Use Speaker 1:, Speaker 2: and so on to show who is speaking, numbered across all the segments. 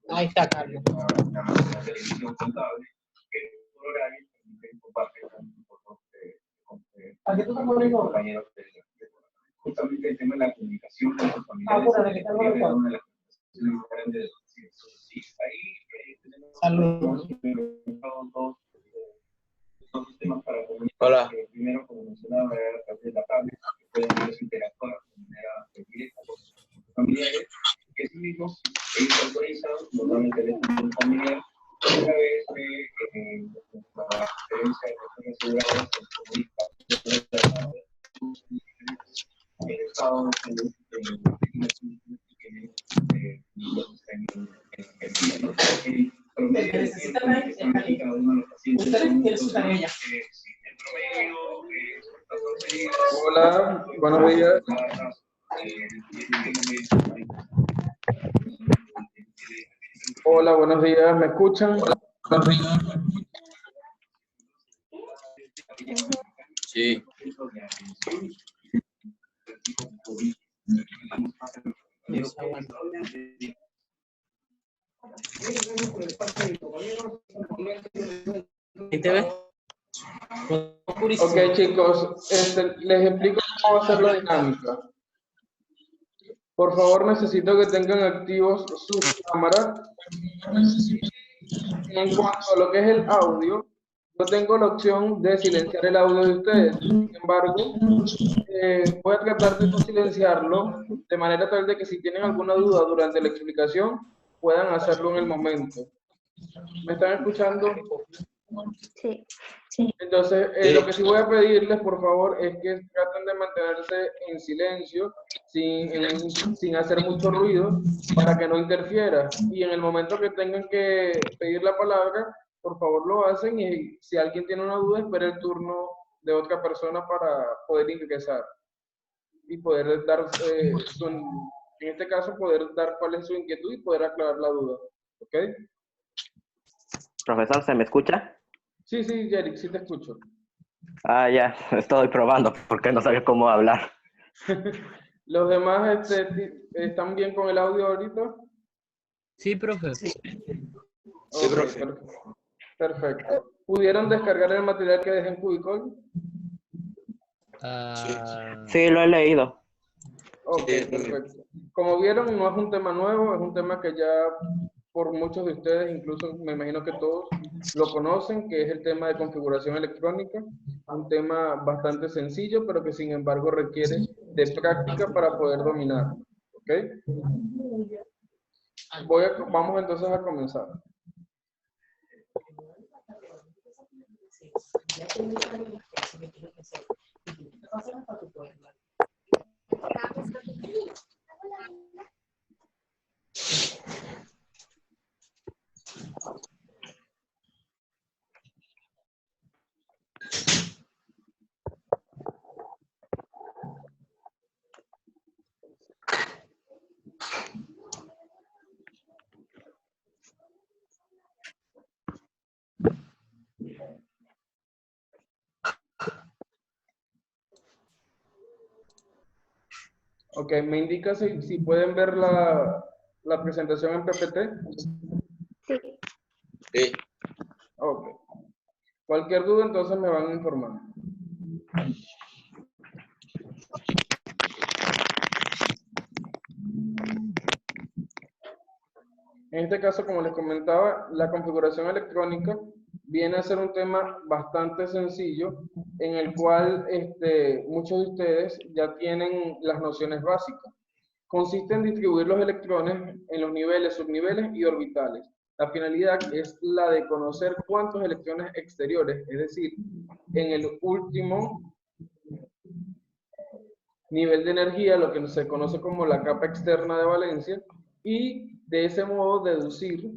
Speaker 1: Ahí está, Carlos. ¿A qué tú estás poniendo? Justamente el tema de la comunicación con los familiares es una de las cosas sí, ahí tenemos dos temas para comunicar.
Speaker 2: Hola.
Speaker 1: Primero, como mencionaba, a través de la tablet, que pueden interactuar de manera directa con sus familiares, que sí mismos ellos autorizan normalmente el estudio familiar a través de la experiencia de personas aseguradas que comunican el Estado
Speaker 3: Hola, buenos días. Hola, buenos días, ¿me escuchan?
Speaker 2: Sí.
Speaker 3: Ok, chicos, les explico cómo va a ser la dinámica. Por favor, necesito que tengan activos sus cámaras. En cuanto a lo que es el audio, yo tengo la opción de silenciar el audio de ustedes. Sin embargo, voy a tratar de no silenciarlo, de manera tal de que si tienen alguna duda durante la explicación, puedan hacerlo en el momento. ¿Me están escuchando?
Speaker 4: Sí.
Speaker 3: Entonces, lo que sí voy a pedirles, por favor, es que traten de mantenerse en silencio, sin hacer mucho ruido, para que no interfiera. Y en el momento que tengan que pedir la palabra, por favor lo hacen, y si alguien tiene una duda, espere el turno de otra persona para poder ingresar y poder dar, en este caso, poder dar cuál es su inquietud y poder aclarar la duda. ¿Ok?
Speaker 5: Profesor, ¿se me escucha?
Speaker 3: Sí, Yerick, sí te escucho.
Speaker 5: Ah, ya, estoy probando porque no sabía cómo hablar.
Speaker 3: ¿Los demás están bien con el audio ahorita?
Speaker 1: Sí, profe.
Speaker 2: Sí,
Speaker 3: Okay,
Speaker 2: profe.
Speaker 3: Perfecto. ¿Pudieron descargar el material que dejé en Cubicol?
Speaker 5: Sí, lo he leído.
Speaker 3: Ok,
Speaker 2: Sí,
Speaker 3: perfecto. Como vieron, no es un tema nuevo, es un tema que ya por muchos de ustedes, incluso me imagino que todos lo conocen, que es el tema de configuración electrónica. Un tema bastante sencillo, pero que sin embargo requiere de práctica para poder dominar. ¿Ok? Vamos entonces a comenzar. Ok, ¿me indica si pueden ver la presentación en PPT?
Speaker 4: Sí.
Speaker 2: Sí.
Speaker 3: Ok. Cualquier duda, entonces me van informando. En este caso, como les comentaba, la configuración electrónica viene a ser un tema bastante sencillo, en el cual muchos de ustedes ya tienen las nociones básicas. Consiste en distribuir los electrones en los niveles, subniveles y orbitales. La finalidad es la de conocer cuántos electrones exteriores, es decir, en el último nivel de energía, lo que se conoce como la capa externa de valencia, y de ese modo deducir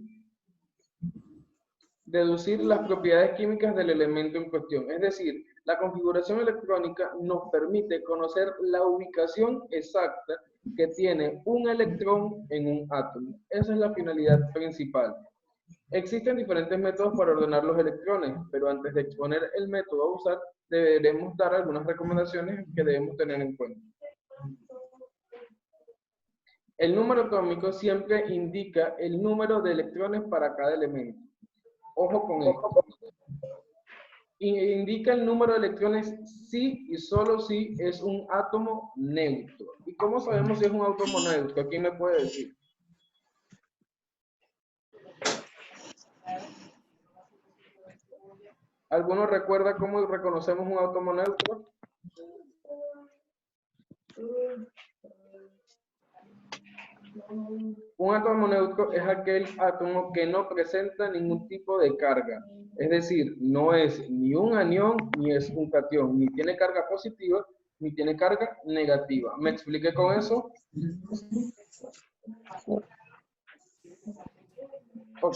Speaker 3: las propiedades químicas del elemento en cuestión. Es decir, la configuración electrónica nos permite conocer la ubicación exacta que tiene un electrón en un átomo. Esa es la finalidad principal. Existen diferentes métodos para ordenar los electrones, pero antes de exponer el método a usar, deberemos dar algunas recomendaciones que debemos tener en cuenta. El número atómico siempre indica el número de electrones para cada elemento. Ojo con esto. Indica el número de electrones si y solo si es un átomo neutro. ¿Y cómo sabemos si es un átomo neutro? ¿Quién me puede decir? ¿Alguno recuerda cómo reconocemos un átomo neutro? Un átomo neutro es aquel átomo que no presenta ningún tipo de carga. Es decir, no es ni un anión ni es un catión. Ni tiene carga positiva ni tiene carga negativa. ¿Me expliqué con eso? Ok.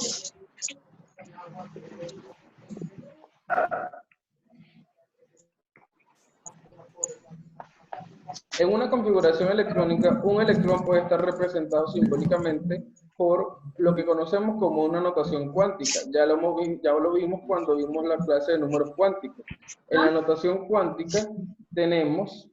Speaker 3: En una configuración electrónica, un electrón puede estar representado simbólicamente por lo que conocemos como una notación cuántica. Ya lo vimos cuando vimos la clase de números cuánticos. En la notación cuántica tenemos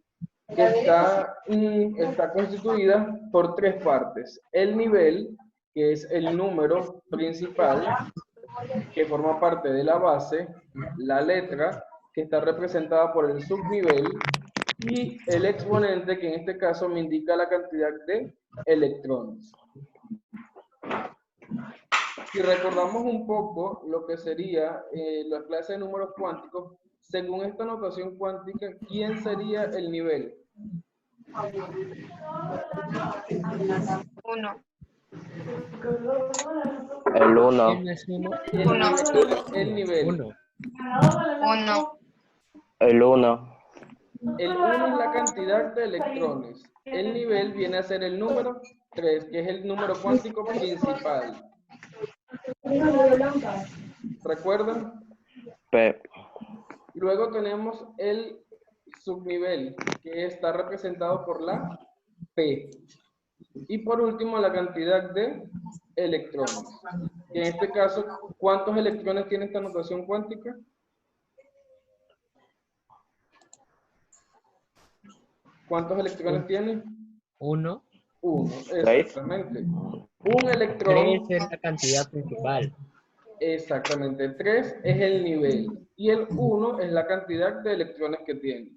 Speaker 3: que está constituida por tres partes. El nivel, que es el número principal, que forma parte de la base, la letra, que está representada por el subnivel, y el exponente, que en este caso me indica la cantidad de electrones. Si recordamos un poco lo que sería la clase de números cuánticos, según esta notación cuántica, ¿quién sería el nivel?
Speaker 6: 1.
Speaker 5: El 1.
Speaker 3: El nivel.
Speaker 6: 1.
Speaker 5: El 1.
Speaker 3: El 1 es la cantidad de electrones. El nivel viene a ser el número 3, que es el número cuántico principal. ¿Recuerdan?
Speaker 5: P.
Speaker 3: Luego tenemos el subnivel, que está representado por la P. Y por último, la cantidad de electrones. En este caso, ¿cuántos electrones tiene esta notación cuántica? ¿Cuántos electrones tiene?
Speaker 6: 1.
Speaker 3: 1, exactamente. Un electrón.
Speaker 6: 3 es la cantidad principal.
Speaker 3: Exactamente. 3 es el nivel. Y el 1 es la cantidad de electrones que tiene.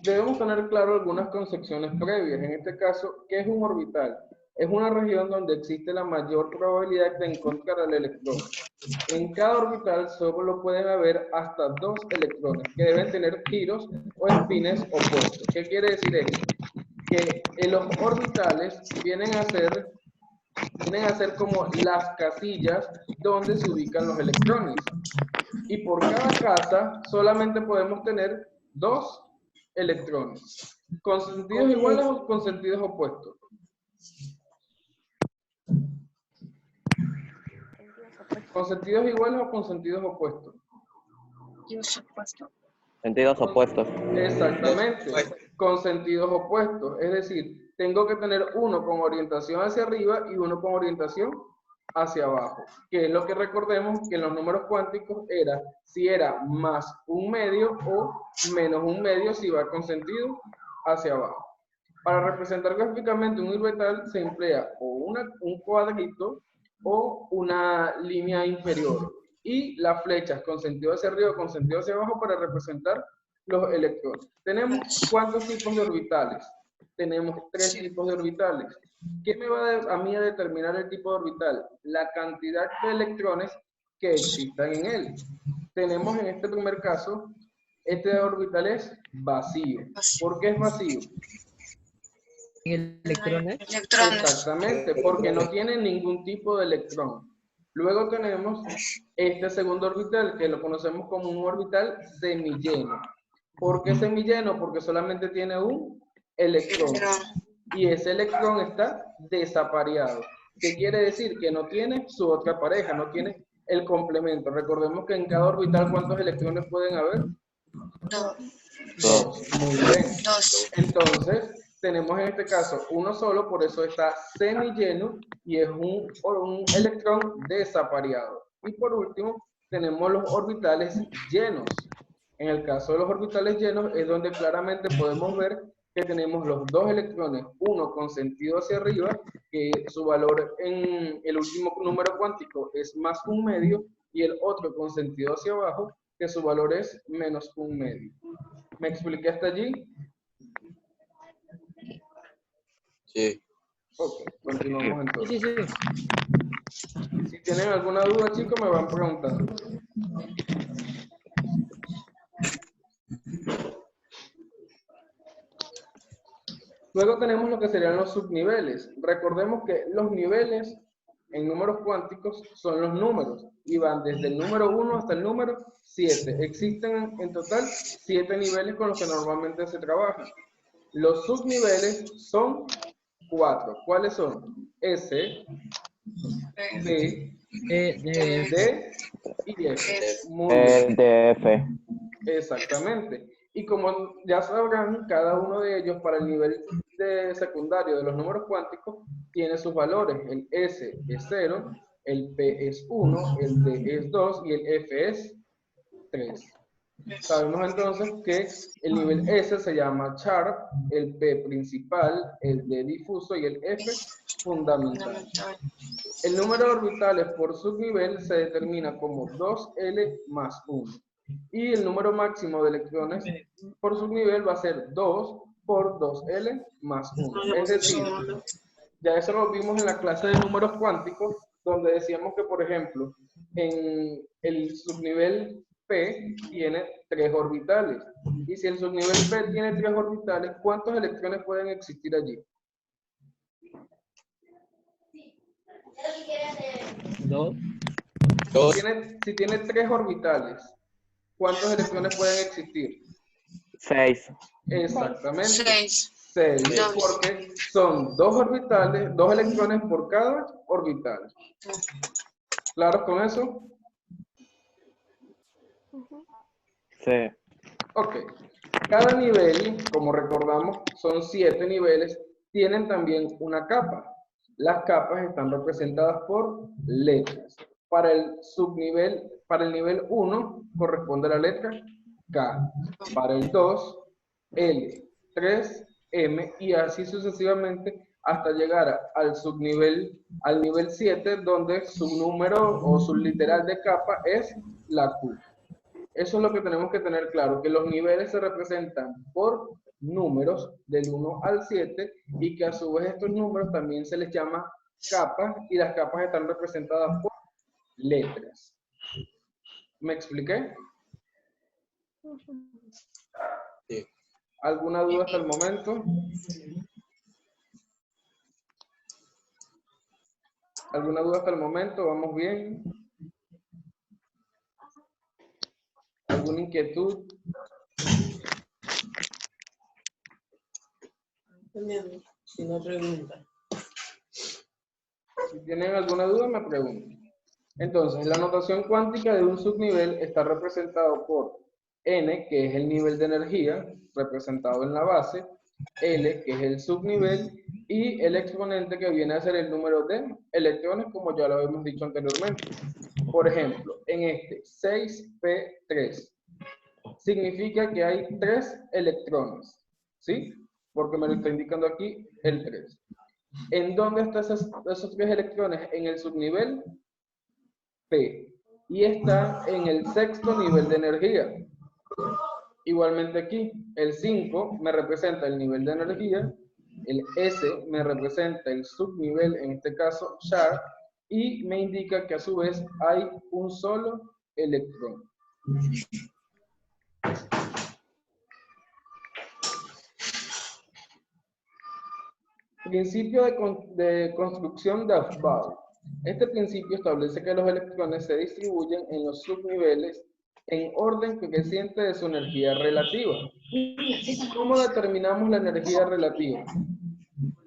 Speaker 3: Debemos tener claro algunas concepciones previas. En este caso, ¿qué es un orbital? Es una región donde existe la mayor probabilidad de encontrar al electrón. En cada orbital solo pueden haber hasta 2 electrones, que deben tener giros o espines opuestos. ¿Qué quiere decir esto? Que en los orbitales vienen a ser como las casillas donde se ubican los electrones. Y por cada casa solamente podemos tener 2 electrones. ¿Con sentidos iguales o con sentidos opuestos? ¿Con sentidos iguales o con sentidos opuestos?
Speaker 5: Sentidos opuestos.
Speaker 3: Exactamente, con sentidos opuestos. Es decir, tengo que tener uno con orientación hacia arriba y uno con orientación hacia abajo. Que es lo que recordemos que en los números cuánticos era si era más un medio o menos un medio si va con sentido hacia abajo. Para representar gráficamente un orbital se emplea o un cuadrito o una línea inferior. Y las flechas con sentido hacia arriba o con sentido hacia abajo para representar los electrones. ¿Tenemos cuántos tipos de orbitales? Tenemos 3 tipos de orbitales. ¿Qué me va a mí a determinar el tipo de orbital? La cantidad de electrones que existan en él. Tenemos en este primer caso, este orbital es vacío. ¿Por qué es vacío?
Speaker 6: ¿Electrones?
Speaker 3: Exactamente, porque no tiene ningún tipo de electrón. Luego tenemos este segundo orbital, que lo conocemos como un orbital semilleno. ¿Por qué semilleno? Porque solamente tiene un electrón. Y ese electrón está desapareado. ¿Qué quiere decir? Que no tiene su otra pareja, no tiene el complemento. Recordemos que en cada orbital, ¿cuántos electrones pueden haber? 2. Muy bien. Entonces, tenemos en este caso uno solo, por eso está semilleno y es un electrón desapareado. Y por último, tenemos los orbitales llenos. En el caso de los orbitales llenos es donde claramente podemos ver que tenemos los dos electrones, uno con sentido hacia arriba, que su valor en el último número cuántico es +1/2, y el otro con sentido hacia abajo, que su valor es -1/2. ¿Me expliqué hasta allí?
Speaker 2: Sí.
Speaker 3: Ok, continuamos entonces.
Speaker 6: Sí, sí.
Speaker 3: Si tienen alguna duda, chicos, me van preguntando. Luego tenemos lo que serían los subniveles. Recordemos que los niveles en números cuánticos son los números y van desde el número 1 hasta el número 7. Existen en total 7 niveles con los que normalmente se trabaja. Los subniveles son 4. ¿Cuáles son? S, B, D y F. Muy bien.
Speaker 5: DF.
Speaker 3: Exactamente. Y como ya sabrán, cada uno de ellos para el nivel de secundario de los números cuánticos tiene sus valores. El S es 0, el P es 1, el D es 2 y el F es 3. Sabemos entonces que el nivel S se llama sharp, el P principal, el D difuso y el F fundamental. El número de orbitales por subnivel se determina como 2L más 1. Y el número máximo de electrones por subnivel va a ser 2 por 2L más 1. Es decir, ya eso lo vimos en la clase de números cuánticos, donde decíamos que, por ejemplo, en el subnivel P tiene 3 orbitales. Y si el subnivel P tiene 3 orbitales, ¿cuántos electrones pueden existir allí?
Speaker 6: 2.
Speaker 3: Si tiene 3 orbitales, ¿cuántos electrones pueden existir?
Speaker 5: 6.
Speaker 3: Exactamente.
Speaker 7: 6.
Speaker 3: 6, porque son 2 orbitales, 2 electrones por cada orbital. ¿Claros con eso?
Speaker 5: Sí.
Speaker 3: Ok. Cada nivel, como recordamos, son 7 niveles, tienen también una capa. Las capas están representadas por letras. Para el subnivel, para el nivel 1, corresponde la letra K. Para el 2, L, 3, M y así sucesivamente hasta llegar al subnivel, al nivel 7, donde su número o su literal de capa es la Q. Eso es lo que tenemos que tener claro, que los niveles se representan por números del 1 al 7 y que a su vez estos números también se les llama capas y las capas están representadas por letras. ¿Me expliqué?
Speaker 2: Sí.
Speaker 3: ¿Alguna duda hasta el momento? ¿Alguna duda hasta el momento? ¿Vamos bien? ¿Alguna inquietud?
Speaker 7: Si no pregunta.
Speaker 3: Si tienen alguna duda, me preguntan. Entonces, la notación cuántica de un subnivel está representado por N, que es el nivel de energía, representado en la base, L, que es el subnivel, y el exponente que viene a ser el número de electrones, como ya lo habíamos dicho anteriormente. Por ejemplo, en este 6P3, significa que hay 3 electrones, ¿sí? Porque me lo está indicando aquí el 3. ¿En dónde están esos 3 electrones? En el subnivel P. Y está en el 6º nivel de energía. Igualmente aquí, el 5 me representa el nivel de energía, el S me representa el subnivel, en este caso sharp, y me indica que a su vez hay un solo electrón. Principio de construcción de Aufbau. Este principio establece que los electrones se distribuyen en los subniveles en orden creciente de su energía relativa. ¿Cómo determinamos la energía relativa?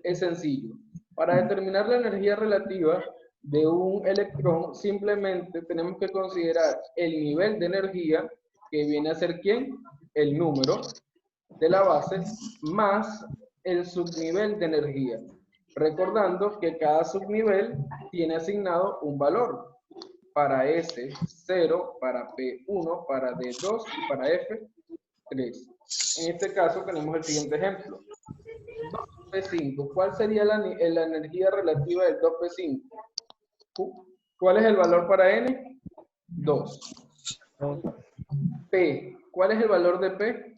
Speaker 3: Es sencillo. Para determinar la energía relativa de un electrón, simplemente tenemos que considerar el nivel de energía, que viene a ser ¿quién? El número de la base, más el subnivel de energía. Recordando que cada subnivel tiene asignado un valor. Para S, 0, para P1, para D2 y para F, 3. En este caso tenemos el siguiente ejemplo. 2P5. ¿Cuál sería la energía relativa del 2P5? ¿Cuál es el valor para N? 2. P. ¿Cuál es el valor de P?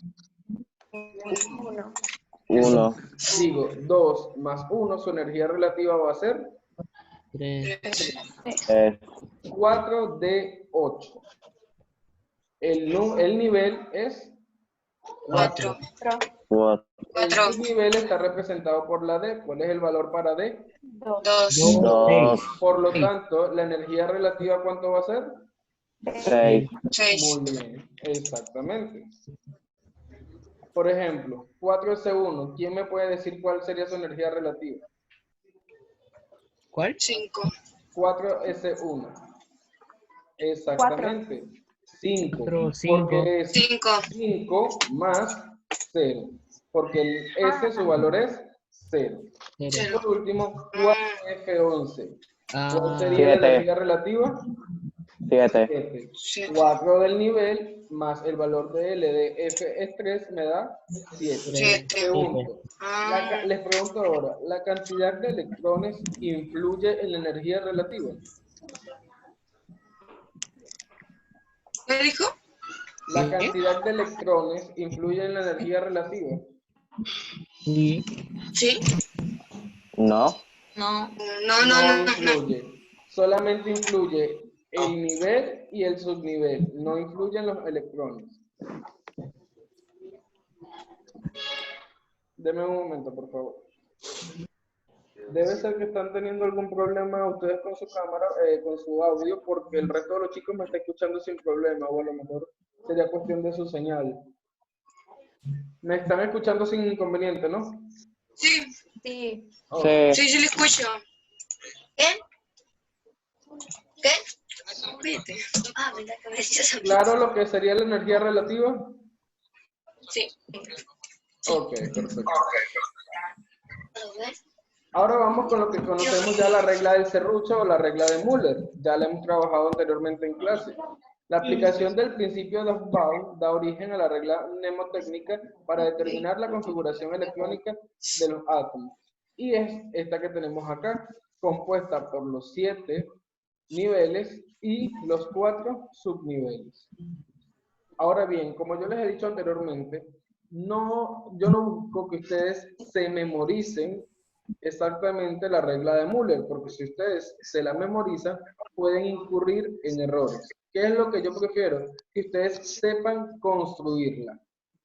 Speaker 4: 1.
Speaker 5: 1.
Speaker 3: Digo, 2 más 1, su energía relativa va a ser
Speaker 6: 3.
Speaker 3: 4 de 8. El nivel es 4.
Speaker 5: 4.
Speaker 3: El subnivel está representado por la D. ¿Cuál es el valor para D?
Speaker 4: 2.
Speaker 5: 2.
Speaker 3: Por lo tanto, la energía relativa, ¿cuánto va a ser?
Speaker 5: 6.
Speaker 3: Muy bien, exactamente. Por ejemplo, 4S1. ¿Quién me puede decir cuál sería su energía relativa?
Speaker 6: ¿Cuál?
Speaker 3: 4S1. Exactamente. 5.
Speaker 6: Cuatro, cinco.
Speaker 3: Porque es 5 más 0. Porque el S, su valor es 0. Y
Speaker 6: Cero.
Speaker 3: por último, 4F11. ¿Cuál
Speaker 6: Ah,
Speaker 3: sería la
Speaker 5: Siete.
Speaker 3: energía relativa?
Speaker 5: 7.
Speaker 3: 7. 4 del nivel más el valor de L de F es 3 me da 7. Pregunto, les pregunto ahora, ¿la cantidad de electrones influye en la energía relativa?
Speaker 8: ¿Qué dijo?
Speaker 3: ¿La cantidad de electrones influye en la energía relativa?
Speaker 6: sí.
Speaker 8: Sí.
Speaker 5: No.
Speaker 8: No.
Speaker 3: No influye. Solamente influye el nivel y el subnivel. No influyen los electrones. Deme un momento, por favor. Debe ser que están teniendo algún problema ustedes con su cámara, con su audio, porque el resto de los chicos me está escuchando sin problema, o a lo mejor sería cuestión de su señal. Me están escuchando sin inconveniente, ¿no?
Speaker 8: Sí.
Speaker 4: Sí.
Speaker 3: Ok.
Speaker 8: Sí, sí, le escucho. ¿Qué? ¿Qué? Vete. Ah, ¿verdad que me decías?
Speaker 3: ¿Claro lo que sería la energía relativa?
Speaker 8: Sí.
Speaker 3: Ok, perfecto. Ahora vamos con lo que conocemos ya la regla del serrucho o la regla de Müller. Ya la hemos trabajado anteriormente en clase. La aplicación del principio de Aufbau da origen a la regla mnemotécnica para determinar la configuración electrónica de los átomos. Y es esta que tenemos acá, compuesta por los 7 niveles y los 4 subniveles. Ahora bien, como yo les he dicho anteriormente, yo no busco que ustedes se memoricen exactamente la regla de Müller, porque si ustedes se la memorizan, pueden incurrir en errores. ¿Qué es lo que yo prefiero? Que ustedes sepan construirla.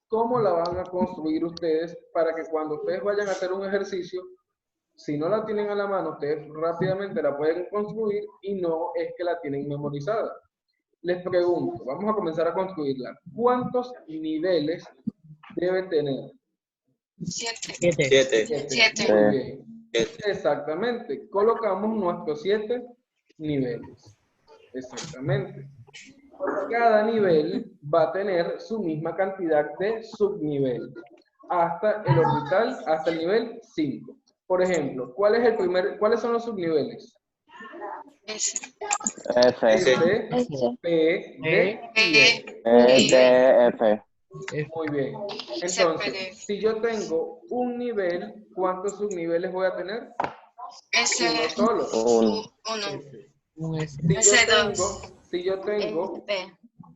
Speaker 3: ¿Cómo la van a construir ustedes para que cuando ustedes vayan a hacer un ejercicio, si no la tienen a la mano, ustedes rápidamente la pueden construir y no es que la tienen memorizada? Les pregunto, vamos a comenzar a construirla. ¿Cuántos niveles debe tener?
Speaker 8: 7.
Speaker 2: 7.
Speaker 3: Muy bien. Exactamente. Colocamos nuestros 7 niveles. Exactamente. Cada nivel va a tener su misma cantidad de subniveles. Hasta el orbital, hasta el nivel 5. Por ejemplo, ¿cuáles son los subniveles?
Speaker 8: S.
Speaker 5: F.
Speaker 3: S,
Speaker 4: S.
Speaker 3: P, D y F.
Speaker 5: E, D, F.
Speaker 3: Muy bien. Entonces, si yo tengo un nivel, ¿cuántos subniveles voy a tener?
Speaker 8: S.
Speaker 3: Uno solo.
Speaker 5: 1.
Speaker 8: 1.
Speaker 6: Un S.
Speaker 3: Si yo tengo
Speaker 4: P.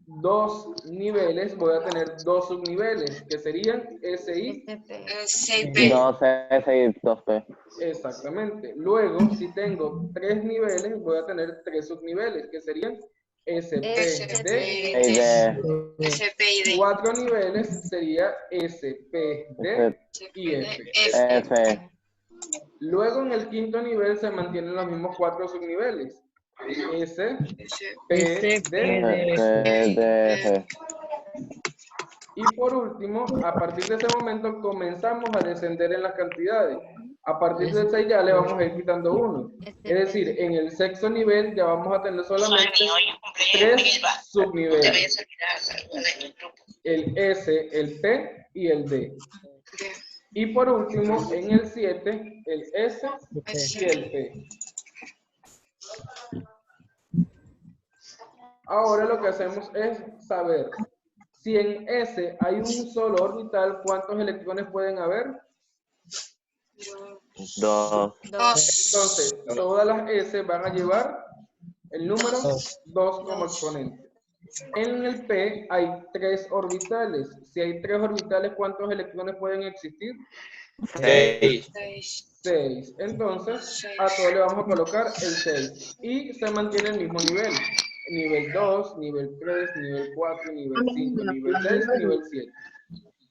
Speaker 3: 2 niveles, voy a tener 2 subniveles, que serían S y
Speaker 4: SP.
Speaker 8: 6P.
Speaker 5: 2 S y 2 P.
Speaker 3: exactamente. Luego, si tengo 3 niveles, voy a tener 3 subniveles, que serían SP, D.
Speaker 5: E, D.
Speaker 8: SP y D.
Speaker 3: 4 niveles sería SP, D y F.
Speaker 5: F.
Speaker 3: Luego en el quinto nivel se mantienen los mismos 4 subniveles. S, P,
Speaker 6: S, P,
Speaker 3: D.
Speaker 6: D,
Speaker 5: F, D, F.
Speaker 3: Y por último, a partir de ese momento comenzamos a descender en las cantidades. A partir del 6 ya le vamos a ir quitando 1. Es decir, en el sexto nivel ya vamos a tener solamente 3 subniveles. El S, el P y el D. Y por último, en el 7, el S y el P. Ahora lo que hacemos es saber si en S hay un solo orbital, ¿cuántos electrones pueden haber?
Speaker 5: 2.
Speaker 3: Entonces, todas las S van a llevar el número 2 como exponente. En el P hay 3 orbitales. Si hay 3 orbitales, ¿cuántos electrones pueden existir?
Speaker 2: 6.
Speaker 3: 6. Entonces, a todo le vamos a colocar el 6. Y se mantiene el mismo nivel. Nivel 2, nivel 3, nivel 4, nivel 5, nivel 6, nivel 7.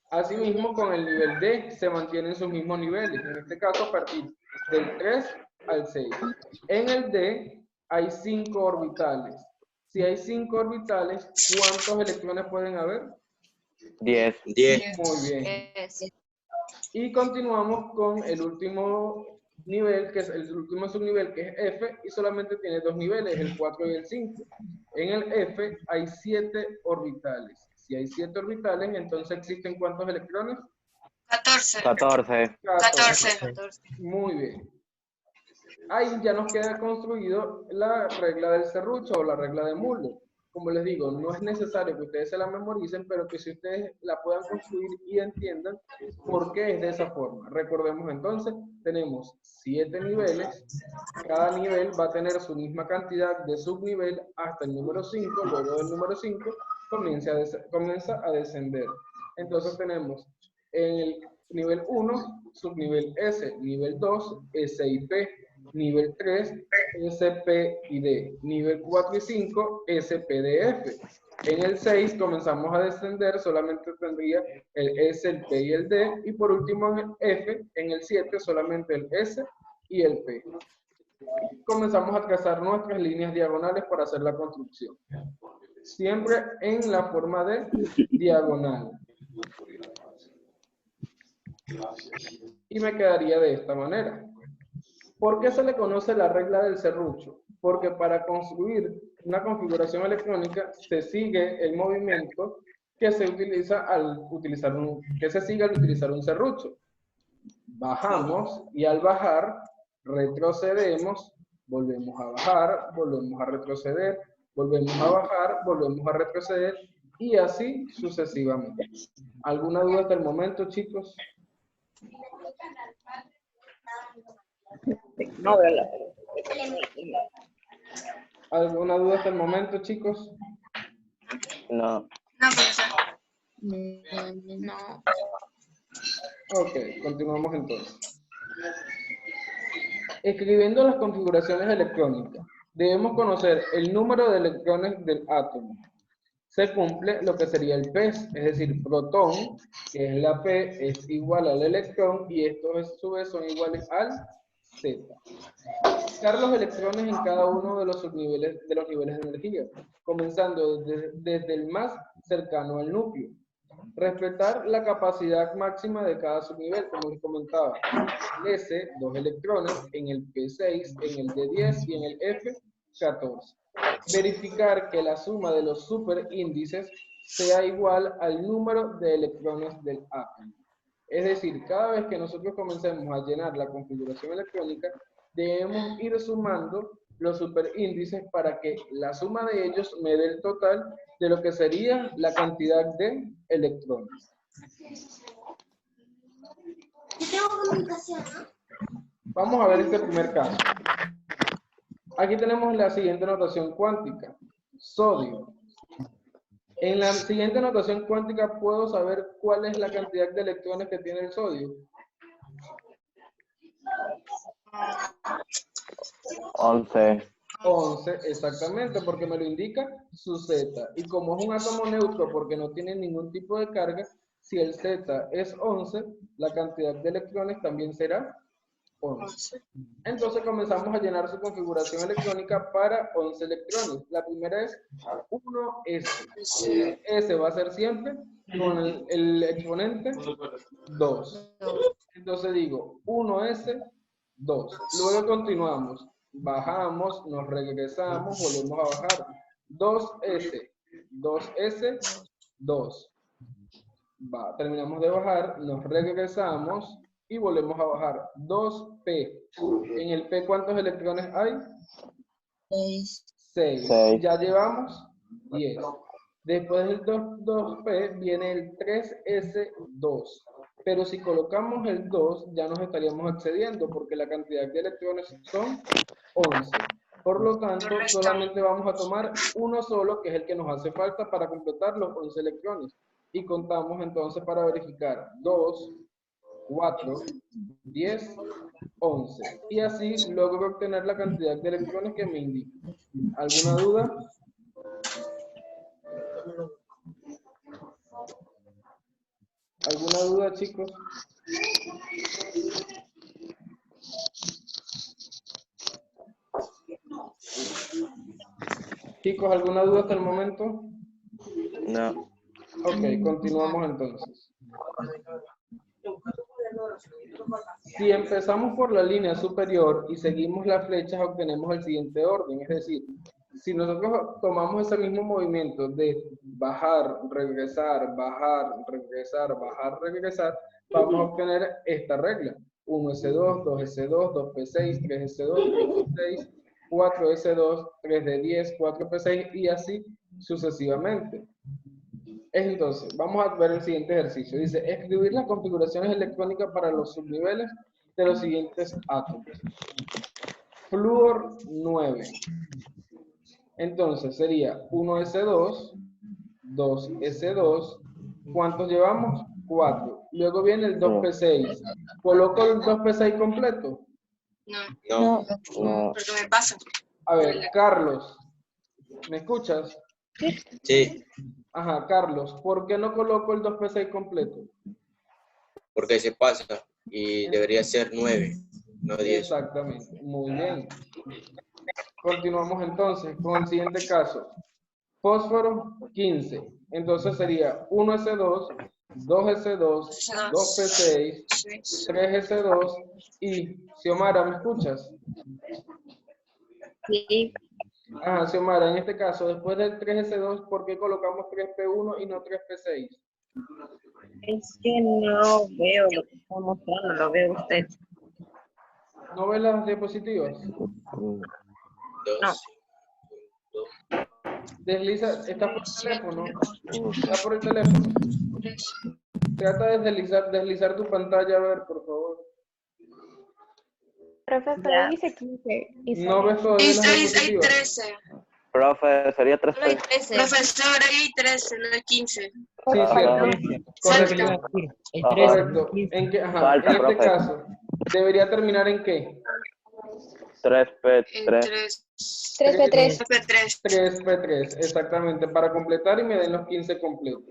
Speaker 3: Asimismo, con el nivel D se mantienen sus mismos niveles. En este caso, a partir del 3 al 6. En el D hay 5 orbitales. Si hay 5 orbitales, ¿cuántos electrones pueden haber?
Speaker 5: 10.
Speaker 2: 10.
Speaker 3: Muy bien. Y continuamos con el último nivel, que es el último subnivel, que es F, y solamente tiene 2 niveles, el 4 y el 5. En el F hay 7 orbitales. Si hay 7 orbitales, entonces ¿existen cuántos electrones?
Speaker 8: 14.
Speaker 5: 14.
Speaker 8: 14.
Speaker 3: Muy bien. Ahí ya nos queda construido la regla del serrucho o la regla de Müller. Como les digo, no es necesario que ustedes se la memoricen, pero que si ustedes la puedan construir y entiendan por qué es de esa forma. Recordemos entonces, tenemos 7 niveles, cada nivel va a tener su misma cantidad de subnivel hasta el número 5, luego del número 5 comienza a descender. Entonces tenemos en el nivel 1, subnivel S, nivel 2, S y P, nivel 3, SP y D, nivel 4 y 5, SPDF. En el 6 comenzamos a descender, solamente tendría el S, el P y el D, y por último en el F, en el 7 solamente el S y el P. Comenzamos a trazar nuestras líneas diagonales para hacer la construcción. Siempre en la forma de diagonal. Y me quedaría de esta manera. ¿Por qué se le conoce la regla del serrucho? Porque para construir una configuración electrónica se sigue el movimiento que se utiliza al utilizar un serrucho. Bajamos y al bajar retrocedemos, volvemos a bajar, volvemos a retroceder, volvemos a bajar, volvemos a retroceder y así sucesivamente. ¿Alguna duda hasta el momento, chicos?
Speaker 7: No, ¿verdad?
Speaker 3: ¿Alguna duda hasta el momento, chicos?
Speaker 5: No.
Speaker 8: No, profesor. No.
Speaker 3: Ok, continuamos entonces. Escribiendo las configuraciones electrónicas, debemos conocer el número de electrones del átomo. Se cumple lo que sería el PES, es decir, protón, que es la P, es igual al electrón, y estos a su vez son iguales al Z. Buscar los electrones en cada uno de los subniveles de los niveles de energía, comenzando desde el más cercano al núcleo. Respetar la capacidad máxima de cada subnivel, como les comentaba. En el S, 2 electrones, en el P6, en el D10 y en el F, 14. Verificar que la suma de los superíndices sea igual al número de electrones del átomo. Es decir, cada vez que nosotros comencemos a llenar la configuración electrónica, debemos ir sumando los superíndices para que la suma de ellos me dé el total de lo que sería la cantidad de electrones. Vamos a ver este primer caso. Aquí tenemos la siguiente notación cuántica. Sodio. En la siguiente notación cuántica puedo saber cuál es la cantidad de electrones que tiene el sodio.
Speaker 5: 11.
Speaker 3: 11, exactamente, porque me lo indica su Z. Y como es un átomo neutro porque no tiene ningún tipo de carga, si el Z es 11, la cantidad de electrones también será 11. Entonces comenzamos a llenar su configuración electrónica para 11 electrones. La primera es 1S. S va a ser siempre con el exponente 2. Entonces digo 1S, 2. Luego continuamos. Bajamos, nos regresamos, volvemos a bajar. 2S, 2S, 2. Terminamos de bajar, nos regresamos y volvemos a bajar. 2p. En el p, ¿cuántos electrones hay? 6. Ya llevamos 10. Después del 2p viene el 3s2. Pero si colocamos el 2, ya nos estaríamos excediendo porque la cantidad de electrones son 11. Por lo tanto, solamente vamos a tomar uno solo, que es el que nos hace falta para completar los 11 electrones. Y contamos entonces para verificar 2, 4, 10, 11. Y así logro obtener la cantidad de electrones que me indica. ¿Alguna duda? ¿Alguna duda, chicos? Chicos, ¿alguna duda hasta el momento?
Speaker 5: No.
Speaker 3: Ok, continuamos entonces. Si empezamos por la línea superior y seguimos las flechas, obtenemos el siguiente orden. Es decir, si nosotros tomamos ese mismo movimiento de bajar, regresar, bajar, regresar, bajar, regresar, vamos a obtener esta regla. 1S2, 2S2, 2P6, 3S2, 3P6, 4S2, 3D10, 4P6 y así sucesivamente. Entonces, vamos a ver el siguiente ejercicio. Dice, escribir las configuraciones electrónicas para los subniveles de los siguientes átomos. Flúor 9. Entonces, sería 1S2, 2S2. ¿Cuántos llevamos? 4. Luego viene el 2P6. ¿Coloco el 2P6 completo?
Speaker 8: No, porque me pasa.
Speaker 3: A ver, Carlos, ¿me escuchas?
Speaker 2: Sí,
Speaker 3: Ajá, Carlos, ¿por qué no coloco el 2P6 completo?
Speaker 2: porque se pasa y debería ser 9, no 10.
Speaker 3: Exactamente, muy bien. Continuamos entonces con el siguiente caso. Fósforo 15. Entonces sería 1S2, 2S2, 2P6, 3S2 y Xiomara, ¿me escuchas?
Speaker 4: Sí.
Speaker 3: Ah, Xiomara, en este caso, después del 3S2, ¿por qué colocamos 3P1 y no 3P6?
Speaker 4: Es que no veo lo que está mostrando, lo veo usted.
Speaker 3: ¿No ves las diapositivas?
Speaker 4: No.
Speaker 3: Desliza, está por el teléfono. Está por el teléfono. Trata de deslizar tu pantalla, a ver, por favor.
Speaker 4: Profesor, dice 15.
Speaker 3: No ves todavía las
Speaker 8: Hay
Speaker 3: diapositivas.
Speaker 8: 13.
Speaker 5: Profe, sería 3
Speaker 4: Solo hay 13.
Speaker 8: Profesor, hay 13, no hay 15.
Speaker 3: Sí, cierto.
Speaker 8: Falta.
Speaker 6: El
Speaker 3: Correcto.
Speaker 6: 13.
Speaker 3: ¿En qué? Ajá.
Speaker 5: Falta,
Speaker 3: En este
Speaker 5: profe.
Speaker 3: caso, ¿debería terminar en qué?
Speaker 5: 3P3.
Speaker 4: 3P3.
Speaker 8: 3.
Speaker 3: 3P3, exactamente, para completar y me den los 15 completos.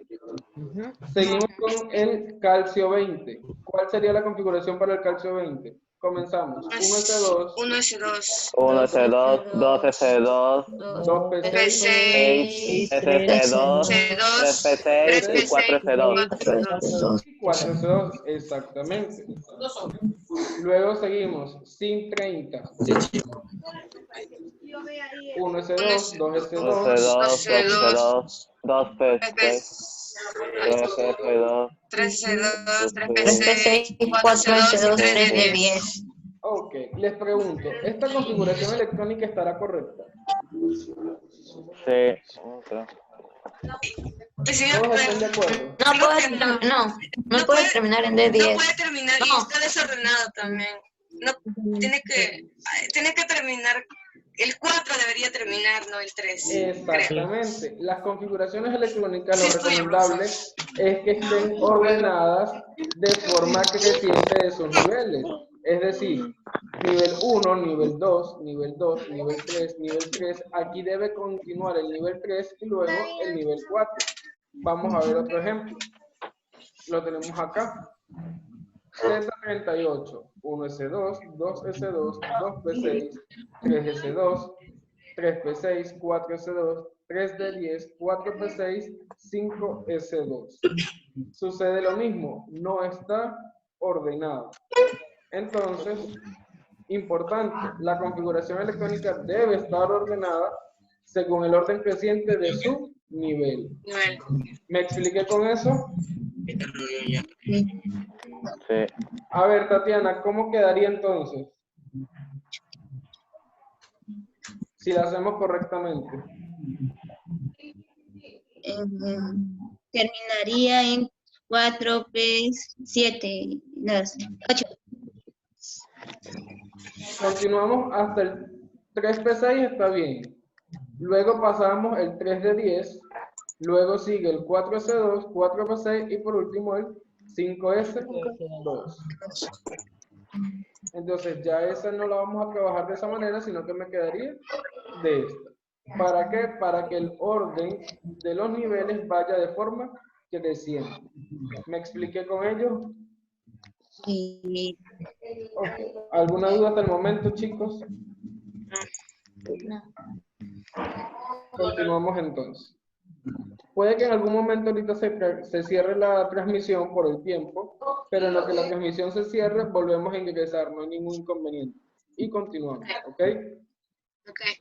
Speaker 3: Seguimos con el calcio 20. ¿Cuál sería la configuración para el calcio 20? Comenzamos. 1S2,
Speaker 8: 1S2.
Speaker 5: 1S2, 2S2,
Speaker 3: 2P6,
Speaker 8: 6,
Speaker 5: SS2, 3P6 y 4S2.
Speaker 3: y 4S2, exactamente. Luego seguimos. Sin 30. 1S2, 2S2,
Speaker 5: 2S2, 2P6, 3S2,
Speaker 8: 3C2,
Speaker 4: 3P6,
Speaker 8: 3P6,
Speaker 4: 4S2,
Speaker 8: 3D10.
Speaker 3: Ok, les pregunto, ¿esta configuración electrónica estará correcta?
Speaker 5: Sí.
Speaker 3: ¿Todos están de acuerdo?
Speaker 4: No puede terminar en D10.
Speaker 8: No puede terminar y está desordenado también. No, tiene que terminar. El 4 debería terminar, no el 3.
Speaker 3: Exactamente. Las configuraciones electrónicas,
Speaker 8: Sí,
Speaker 3: lo
Speaker 8: estoy
Speaker 3: recomendable es que estén ordenadas de forma creciente de sus niveles. Es decir, nivel 1, nivel 2, nivel 2, nivel 3, nivel 3. Aquí debe continuar el nivel 3 y luego el nivel 4. Vamos a ver otro ejemplo. Lo tenemos acá. Z38, 1S2, 2S2, 2P6, 3S2, 3P6, 4S2, 3D10, 4P6, 5S2. Sucede lo mismo, no está ordenado. Entonces, importante, la configuración electrónica debe estar ordenada según el orden creciente de su nivel. ¿Me expliqué con eso?
Speaker 2: Esta reunión ya.
Speaker 5: Sí.
Speaker 3: A ver, Tatiana, ¿cómo quedaría entonces? Si lo hacemos correctamente.
Speaker 9: Terminaría en 4P7, 8.
Speaker 3: Continuamos hasta el 3P6, está bien. Luego pasamos el 3 de 10. Luego sigue el 4S2, 4P6 y por último el 5S2. Entonces ya esa no la vamos a trabajar de esa manera, sino que me quedaría de esta. ¿Para qué? Para que el orden de los niveles vaya de forma creciente. ¿Me expliqué con ello?
Speaker 9: Sí.
Speaker 3: Okay. ¿Alguna duda hasta el momento, chicos?
Speaker 9: No.
Speaker 3: Continuamos entonces. Puede que en algún momento ahorita se cierre la transmisión por el tiempo, pero en lo que la transmisión se cierre, volvemos a ingresar, no hay ningún inconveniente. Y continuamos, ¿ok?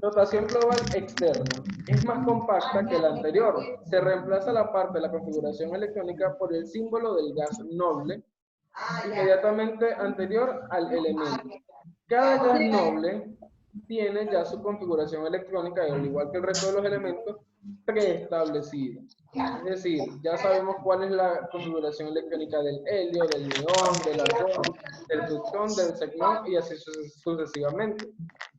Speaker 3: Notación global externa. Es más compacta que la anterior. Se reemplaza la parte de la configuración electrónica por el símbolo del gas noble, inmediatamente anterior al elemento. Cada gas noble tiene ya su configuración electrónica, y al igual que el resto de los elementos, preestablecida. Es decir, ya sabemos cuál es la configuración electrónica del helio, del neón, del argón, del plutón, del xenón y así sucesivamente.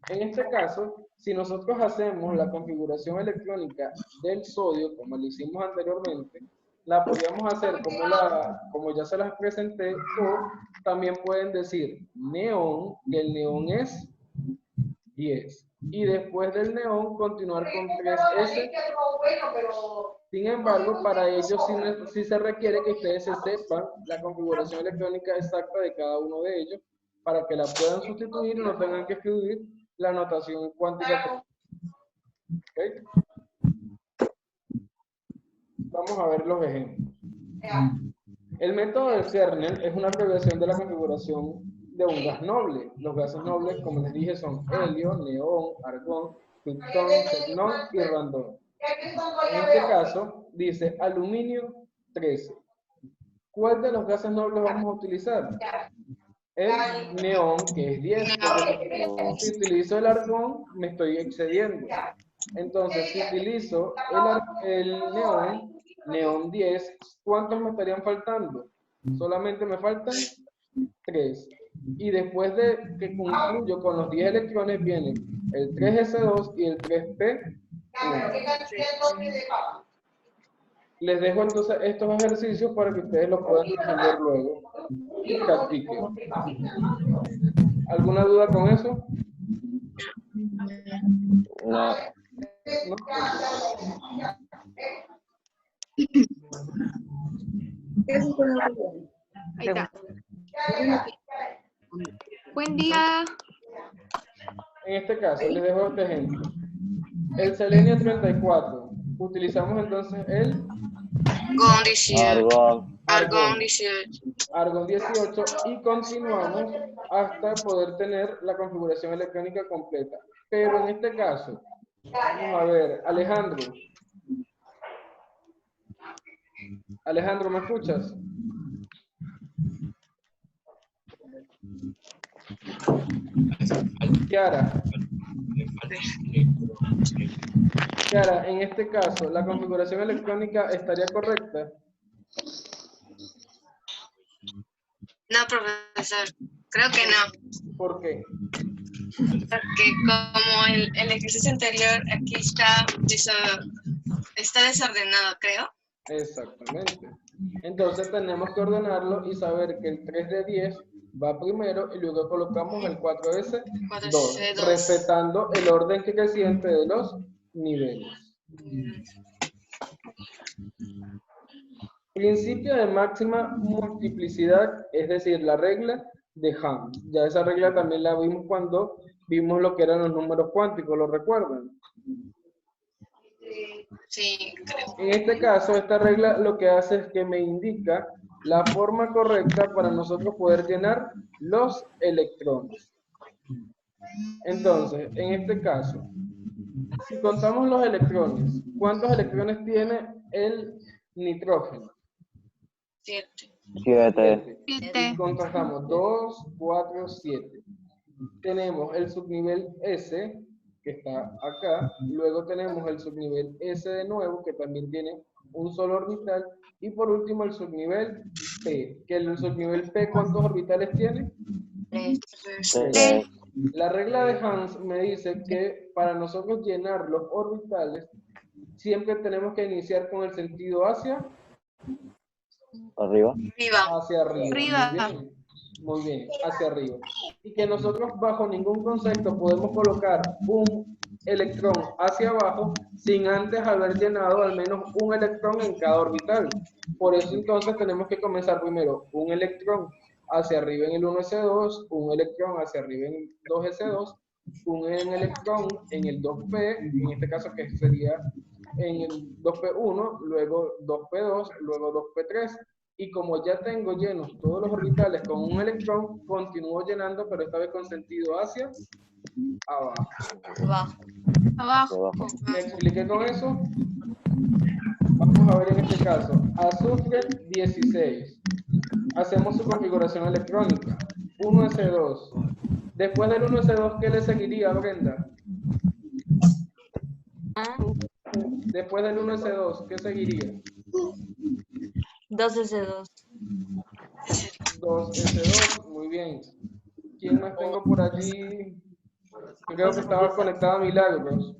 Speaker 3: En este caso, si nosotros hacemos la configuración electrónica del sodio, como lo hicimos anteriormente, la podríamos hacer como ya se las presenté, o también pueden decir neón, que el neón es 10. Y después del neón continuar con 3S. Sin embargo, para ello sí se requiere que ustedes se sepan la configuración electrónica exacta de cada uno de ellos para que la puedan sustituir y no tengan que escribir la notación cuántica. ¿Okay? Vamos a ver los ejemplos. El método del kernel es una abreviación de la configuración de un gas noble. Los gases nobles, como les dije, son helio, neón, argón, plutón, xenón y radón. En este caso, dice aluminio 13. ¿Cuál de los gases nobles vamos a utilizar? El neón, que es 10. Porque si utilizo el argón, me estoy excediendo. Entonces, si utilizo el neón 10, ¿cuántos me estarían faltando? Solamente me faltan 3. Y después de que concluyo con los 10 electrones, vienen el 3S2 y el 3P. Les dejo entonces estos ejercicios para que ustedes los puedan resolver luego y practiquen. ¿Alguna duda con eso?
Speaker 5: No.
Speaker 3: ¿No?
Speaker 10: Ahí está. Buen día.
Speaker 3: En este caso, les dejo este ejemplo. El selenio 34. Utilizamos entonces el
Speaker 8: Argón 18.
Speaker 5: Argón.
Speaker 8: Argón 18.
Speaker 3: argón 18 y continuamos hasta poder tener la configuración electrónica completa. Pero en este caso, vamos a ver, Alejandro. Alejandro, ¿me escuchas? Kiara. Kiara, en este caso, ¿la configuración electrónica estaría correcta?
Speaker 8: No, profesor. Creo que no.
Speaker 3: ¿Por qué?
Speaker 8: Porque como el ejercicio anterior, aquí está desordenado, creo.
Speaker 3: Exactamente. Entonces tenemos que ordenarlo y saber que el 3 de 10 va primero y luego colocamos el 4S2,
Speaker 8: 4S2.
Speaker 3: respetando el orden creciente de los niveles. Principio de máxima multiplicidad, es decir, la regla de Hahn. Ya esa regla también la vimos cuando vimos lo que eran los números cuánticos, ¿lo recuerdan?
Speaker 8: Sí, creo.
Speaker 3: En este caso, esta regla lo que hace es que me indica la forma correcta para nosotros poder llenar los electrones. Entonces, en este caso, si contamos los electrones, ¿cuántos electrones tiene el nitrógeno?
Speaker 8: 7.
Speaker 5: 7.
Speaker 10: 7.
Speaker 3: Contrastamos 2, 4, 7. Tenemos el subnivel S, que está acá. Luego tenemos el subnivel S de nuevo, que también tiene un solo orbital. Y por último el subnivel P, que el subnivel P, ¿cuántos orbitales tiene?
Speaker 8: 3.
Speaker 5: 3.
Speaker 3: La regla de Hans me dice que para nosotros llenar los orbitales, siempre tenemos que iniciar con el sentido hacia
Speaker 5: Arriba.
Speaker 8: Arriba.
Speaker 3: hacia arriba.
Speaker 10: Arriba.
Speaker 3: Muy bien, hacia arriba. Y que nosotros bajo ningún concepto podemos colocar un electrón hacia abajo sin antes haber llenado al menos un electrón en cada orbital. Por eso entonces tenemos que comenzar primero un electrón hacia arriba en el 1s2, un electrón hacia arriba en el 2s2, un electrón en el 2p, en este caso que sería en el 2p1, luego 2p2, luego 2p3. Y como ya tengo llenos todos los orbitales con un electrón, continúo llenando, pero esta vez con sentido hacia abajo.
Speaker 8: Abajo.
Speaker 10: Abajo.
Speaker 5: Abajo.
Speaker 3: ¿Me expliqué con eso? Vamos a ver en este caso. Azufre 16. Hacemos su configuración electrónica. 1s2. Después del 1s2, ¿qué le seguiría, Brenda? Después del 1s2, ¿qué seguiría?
Speaker 8: 2s2.
Speaker 3: 2s2, muy bien. ¿Quién más tengo por allí? Creo que estaba conectada a Milagros.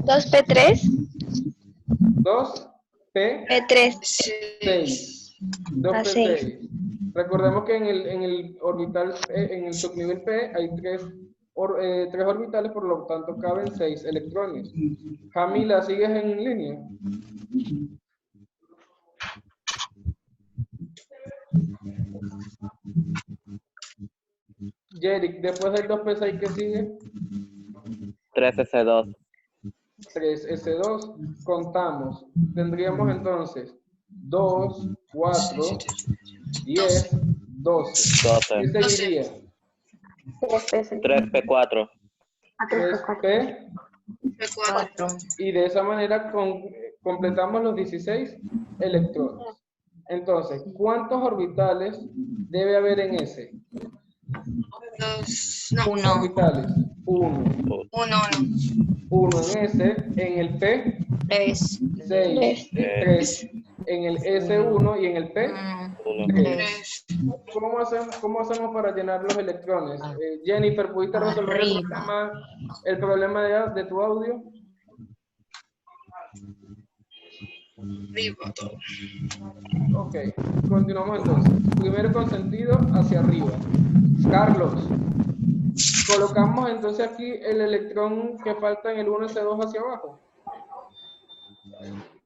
Speaker 10: 2P3.
Speaker 3: 2p
Speaker 10: P3.
Speaker 3: 6. 2p6. Recordemos que en el orbital, en el subnivel P hay tres orbitales, por lo tanto caben 6 electrones. Jamila, ¿sigues en línea? Jerick, después del 2p6, ¿qué sigue?
Speaker 5: 3S2.
Speaker 3: 3s2. Contamos. Tendríamos entonces 2, 4, 10, 12.
Speaker 5: 12.
Speaker 3: ¿Qué seguiría?
Speaker 5: 3P4.
Speaker 3: 3p.
Speaker 8: P4.
Speaker 3: Y de esa manera completamos los 16 electrones. Entonces, ¿cuántos orbitales debe haber en S?
Speaker 8: 2. No. 1.
Speaker 3: Orbitales. 1.
Speaker 8: 1.
Speaker 3: 1 en S. En el P,
Speaker 8: 3.
Speaker 3: 6. 3. En el S1 y en el P, 3.
Speaker 8: 3.
Speaker 3: ¿Cómo hacemos para llenar los electrones? Jennifer, ¿pudiste resolver el problema de tu audio?
Speaker 8: Arriba.
Speaker 3: Ok, continuamos entonces. Primero con sentido hacia arriba. Carlos, colocamos entonces aquí el electrón que falta en el 1s2 hacia abajo.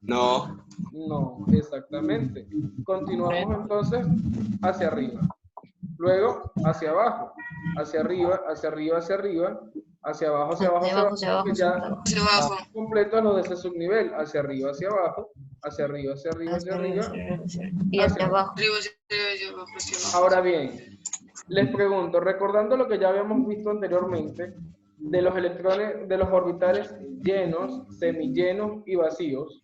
Speaker 2: No.
Speaker 3: No, exactamente. Continuamos entonces hacia arriba. Luego hacia abajo. Hacia arriba, hacia arriba, hacia arriba. Hacia abajo, hacia abajo, hacia abajo. Ya
Speaker 8: Hacia abajo.
Speaker 3: completos los de ese subnivel. Hacia arriba, hacia abajo. Hacia arriba, hacia arriba, hacia arriba.
Speaker 8: Y hacia abajo. Arriba, hacia abajo, hacia abajo.
Speaker 3: Ahora bien, les pregunto, recordando lo que ya habíamos visto anteriormente, de los electrones, de los orbitales llenos, semillenos y vacíos,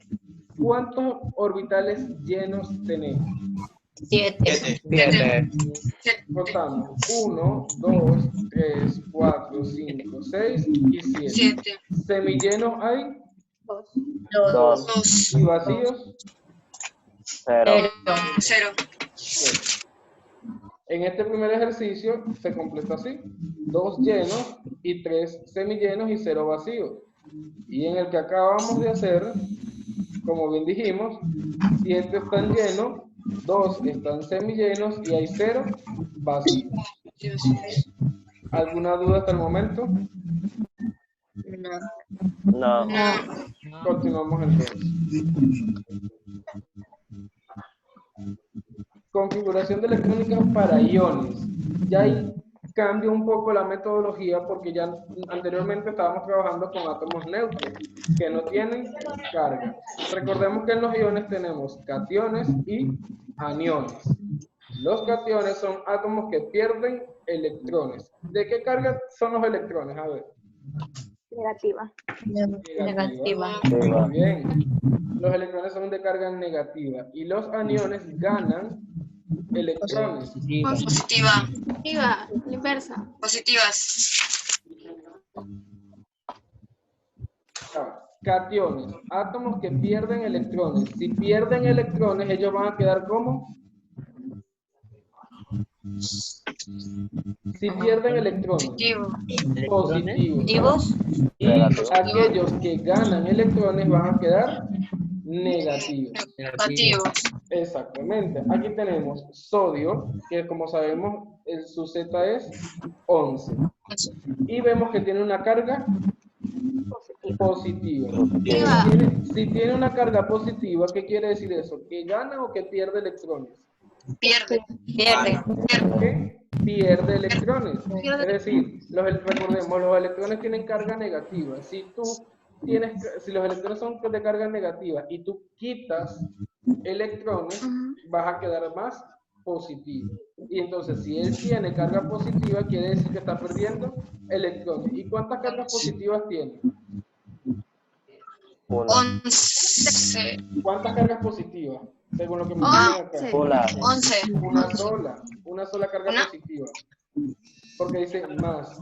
Speaker 3: ¿cuántos orbitales llenos tenemos?
Speaker 8: 7.
Speaker 5: 7.
Speaker 3: Contamos 1, 2, 3, 4, 5, 6 y 7.
Speaker 8: 7.
Speaker 3: ¿Semillenos hay?
Speaker 5: 2.
Speaker 8: 2.
Speaker 3: ¿Y vacíos?
Speaker 5: 0.
Speaker 8: 0.
Speaker 3: En este primer ejercicio se completa así: 2 llenos y 3 semillenos y 0 vacíos. Y en el que acabamos de hacer, como bien dijimos, 7 están llenos, 2 están semillenos y hay 0 vacíos. ¿Alguna duda hasta el momento?
Speaker 5: No.
Speaker 3: Continuamos entonces. Configuración de electrónica para iones. Ya ahí cambia un poco la metodología porque ya anteriormente estábamos trabajando con átomos neutros que no tienen carga. Recordemos que en los iones tenemos cationes y aniones. Los cationes son átomos que pierden electrones. ¿De qué carga son los electrones? A ver.
Speaker 10: Negativa.
Speaker 3: Negativa. Muy bien. Los electrones son de carga negativa y los aniones ganan electrones.
Speaker 8: Positiva.
Speaker 10: Positiva. Inversa.
Speaker 8: Positivas.
Speaker 3: Cationes, átomos que pierden electrones. Si pierden electrones, ellos van a quedar como. Si pierden electrones, positivos. Y aquellos que ganan electrones van a quedar negativos. Exactamente. Aquí tenemos sodio, que como sabemos, su Z es 11. Y vemos que tiene una carga positiva. Si tiene una carga positiva, ¿qué quiere decir eso? ¿Que gana o que pierde electrones?
Speaker 8: Pierde.
Speaker 3: ¿Qué? Pierde electrones. Es decir, recordemos, los electrones tienen carga negativa. Si los electrones son de carga negativa y tú quitas electrones, vas a quedar más positivo. Y entonces, si él tiene carga positiva, quiere decir que está perdiendo electrones. ¿Y cuántas cargas positivas tiene?
Speaker 8: 11.
Speaker 3: ¿Cuántas cargas positivas? Según lo que me dicen acá.
Speaker 8: 11.
Speaker 3: Una sola carga positiva. Porque dice más.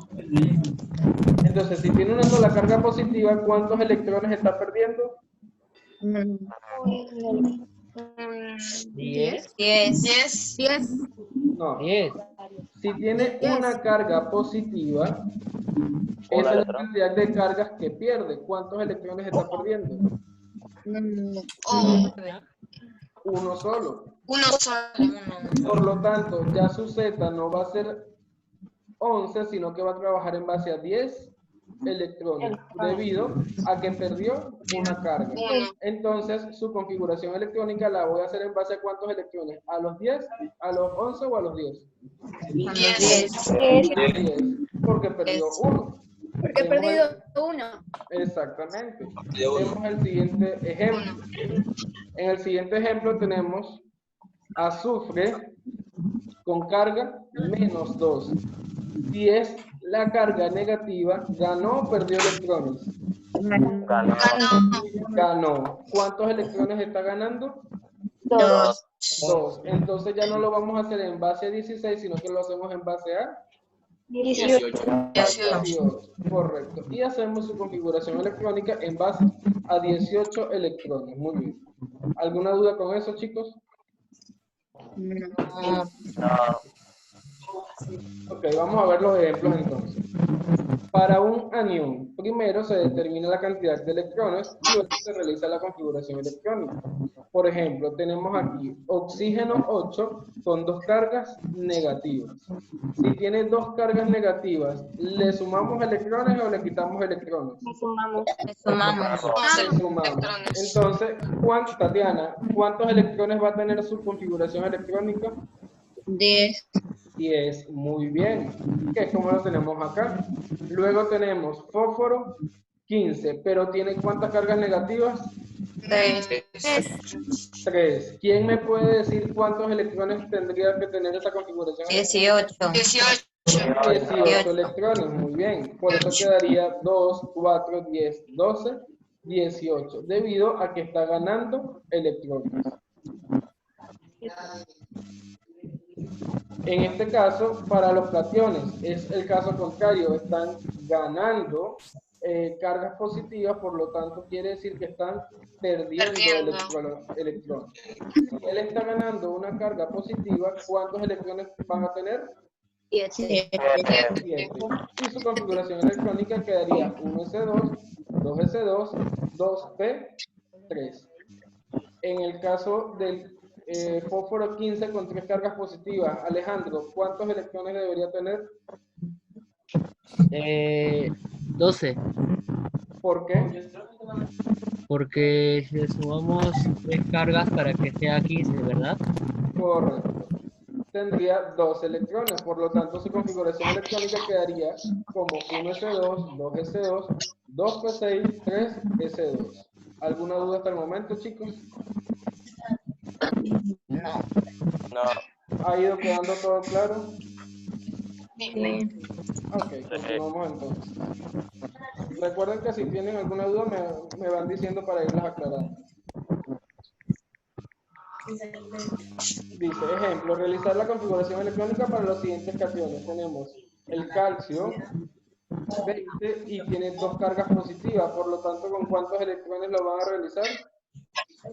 Speaker 3: Entonces, si tiene una sola carga positiva, ¿cuántos electrones está perdiendo?
Speaker 10: 10.
Speaker 3: No. 10. Si tiene una carga positiva, esa es la cantidad de cargas que pierde. ¿Cuántos electrones está perdiendo? Uno solo. Por lo tanto, ya su Z no va a ser 11, sino que va a trabajar en base a 10 electrones, debido a que perdió una carga. Entonces, su configuración electrónica la voy a hacer en base a ¿cuántos electrones? ¿A los 10, a los 11 o a los 10?
Speaker 8: 10.
Speaker 3: Porque perdió uno.
Speaker 10: Porque he perdido 1.
Speaker 3: Exactamente. Tenemos el siguiente ejemplo. En el siguiente ejemplo tenemos azufre con carga menos 2. Si es la carga negativa, ¿ganó o perdió electrones? Ganó. ¿Cuántos electrones está ganando?
Speaker 10: 2.
Speaker 3: 2. Entonces ya no lo vamos a hacer en base a 16, sino que lo hacemos en base a
Speaker 10: 18.
Speaker 3: Correcto. Y hacemos su configuración electrónica en base a 18 electrones. Muy bien. ¿Alguna duda con eso, chicos?
Speaker 10: No.
Speaker 3: Ok, vamos a ver los ejemplos entonces. Para un anión, primero se determina la cantidad de electrones y luego se realiza la configuración electrónica. Por ejemplo, tenemos aquí oxígeno 8 con 2 cargas negativas. Si tiene 2 cargas negativas, ¿le sumamos electrones o le quitamos electrones?
Speaker 10: Sumamos.
Speaker 3: Entonces, Tatiana, ¿cuántos electrones va a tener su configuración electrónica?
Speaker 9: 10.
Speaker 3: 10, muy bien, que es como lo tenemos acá. Luego tenemos fósforo 15, pero ¿tiene cuántas cargas negativas? 3. ¿Quién me puede decir cuántos electrones tendría que tener esa configuración?
Speaker 9: 18.
Speaker 3: 18 electrones, muy bien. Por eso quedaría 2, 4, 10, 12, 18, debido a que está ganando electrones. En este caso, para los cationes, es el caso contrario, están ganando cargas positivas, por lo tanto quiere decir que están perdiendo electrones. Si él está ganando una carga positiva, ¿cuántos electrones van a tener?
Speaker 9: 7.
Speaker 3: 7. Y su configuración electrónica quedaría 1s2, 2s2, 2p3. En el caso del fósforo 15 con 3 cargas positivas, Alejandro, ¿cuántos electrones debería tener?
Speaker 6: 12.
Speaker 3: ¿Por qué?
Speaker 6: Porque si le sumamos 3 cargas para que sea 15, ¿verdad?
Speaker 3: Correcto. Tendría 2 electrones, por lo tanto su configuración electrónica quedaría como 1s2, 2s2, 2p6, 3s2. ¿Alguna duda hasta el momento, chicos?
Speaker 5: No.
Speaker 3: ¿Ha ido quedando todo claro?
Speaker 8: Sí.
Speaker 3: Ok, continuamos entonces. Recuerden que si tienen alguna duda me van diciendo para irlas aclarando. Dice, ejemplo, realizar la configuración electrónica para los siguientes cationes. Tenemos el calcio, 20, y tiene 2 cargas positivas, por lo tanto, ¿con cuántos electrones lo van a realizar?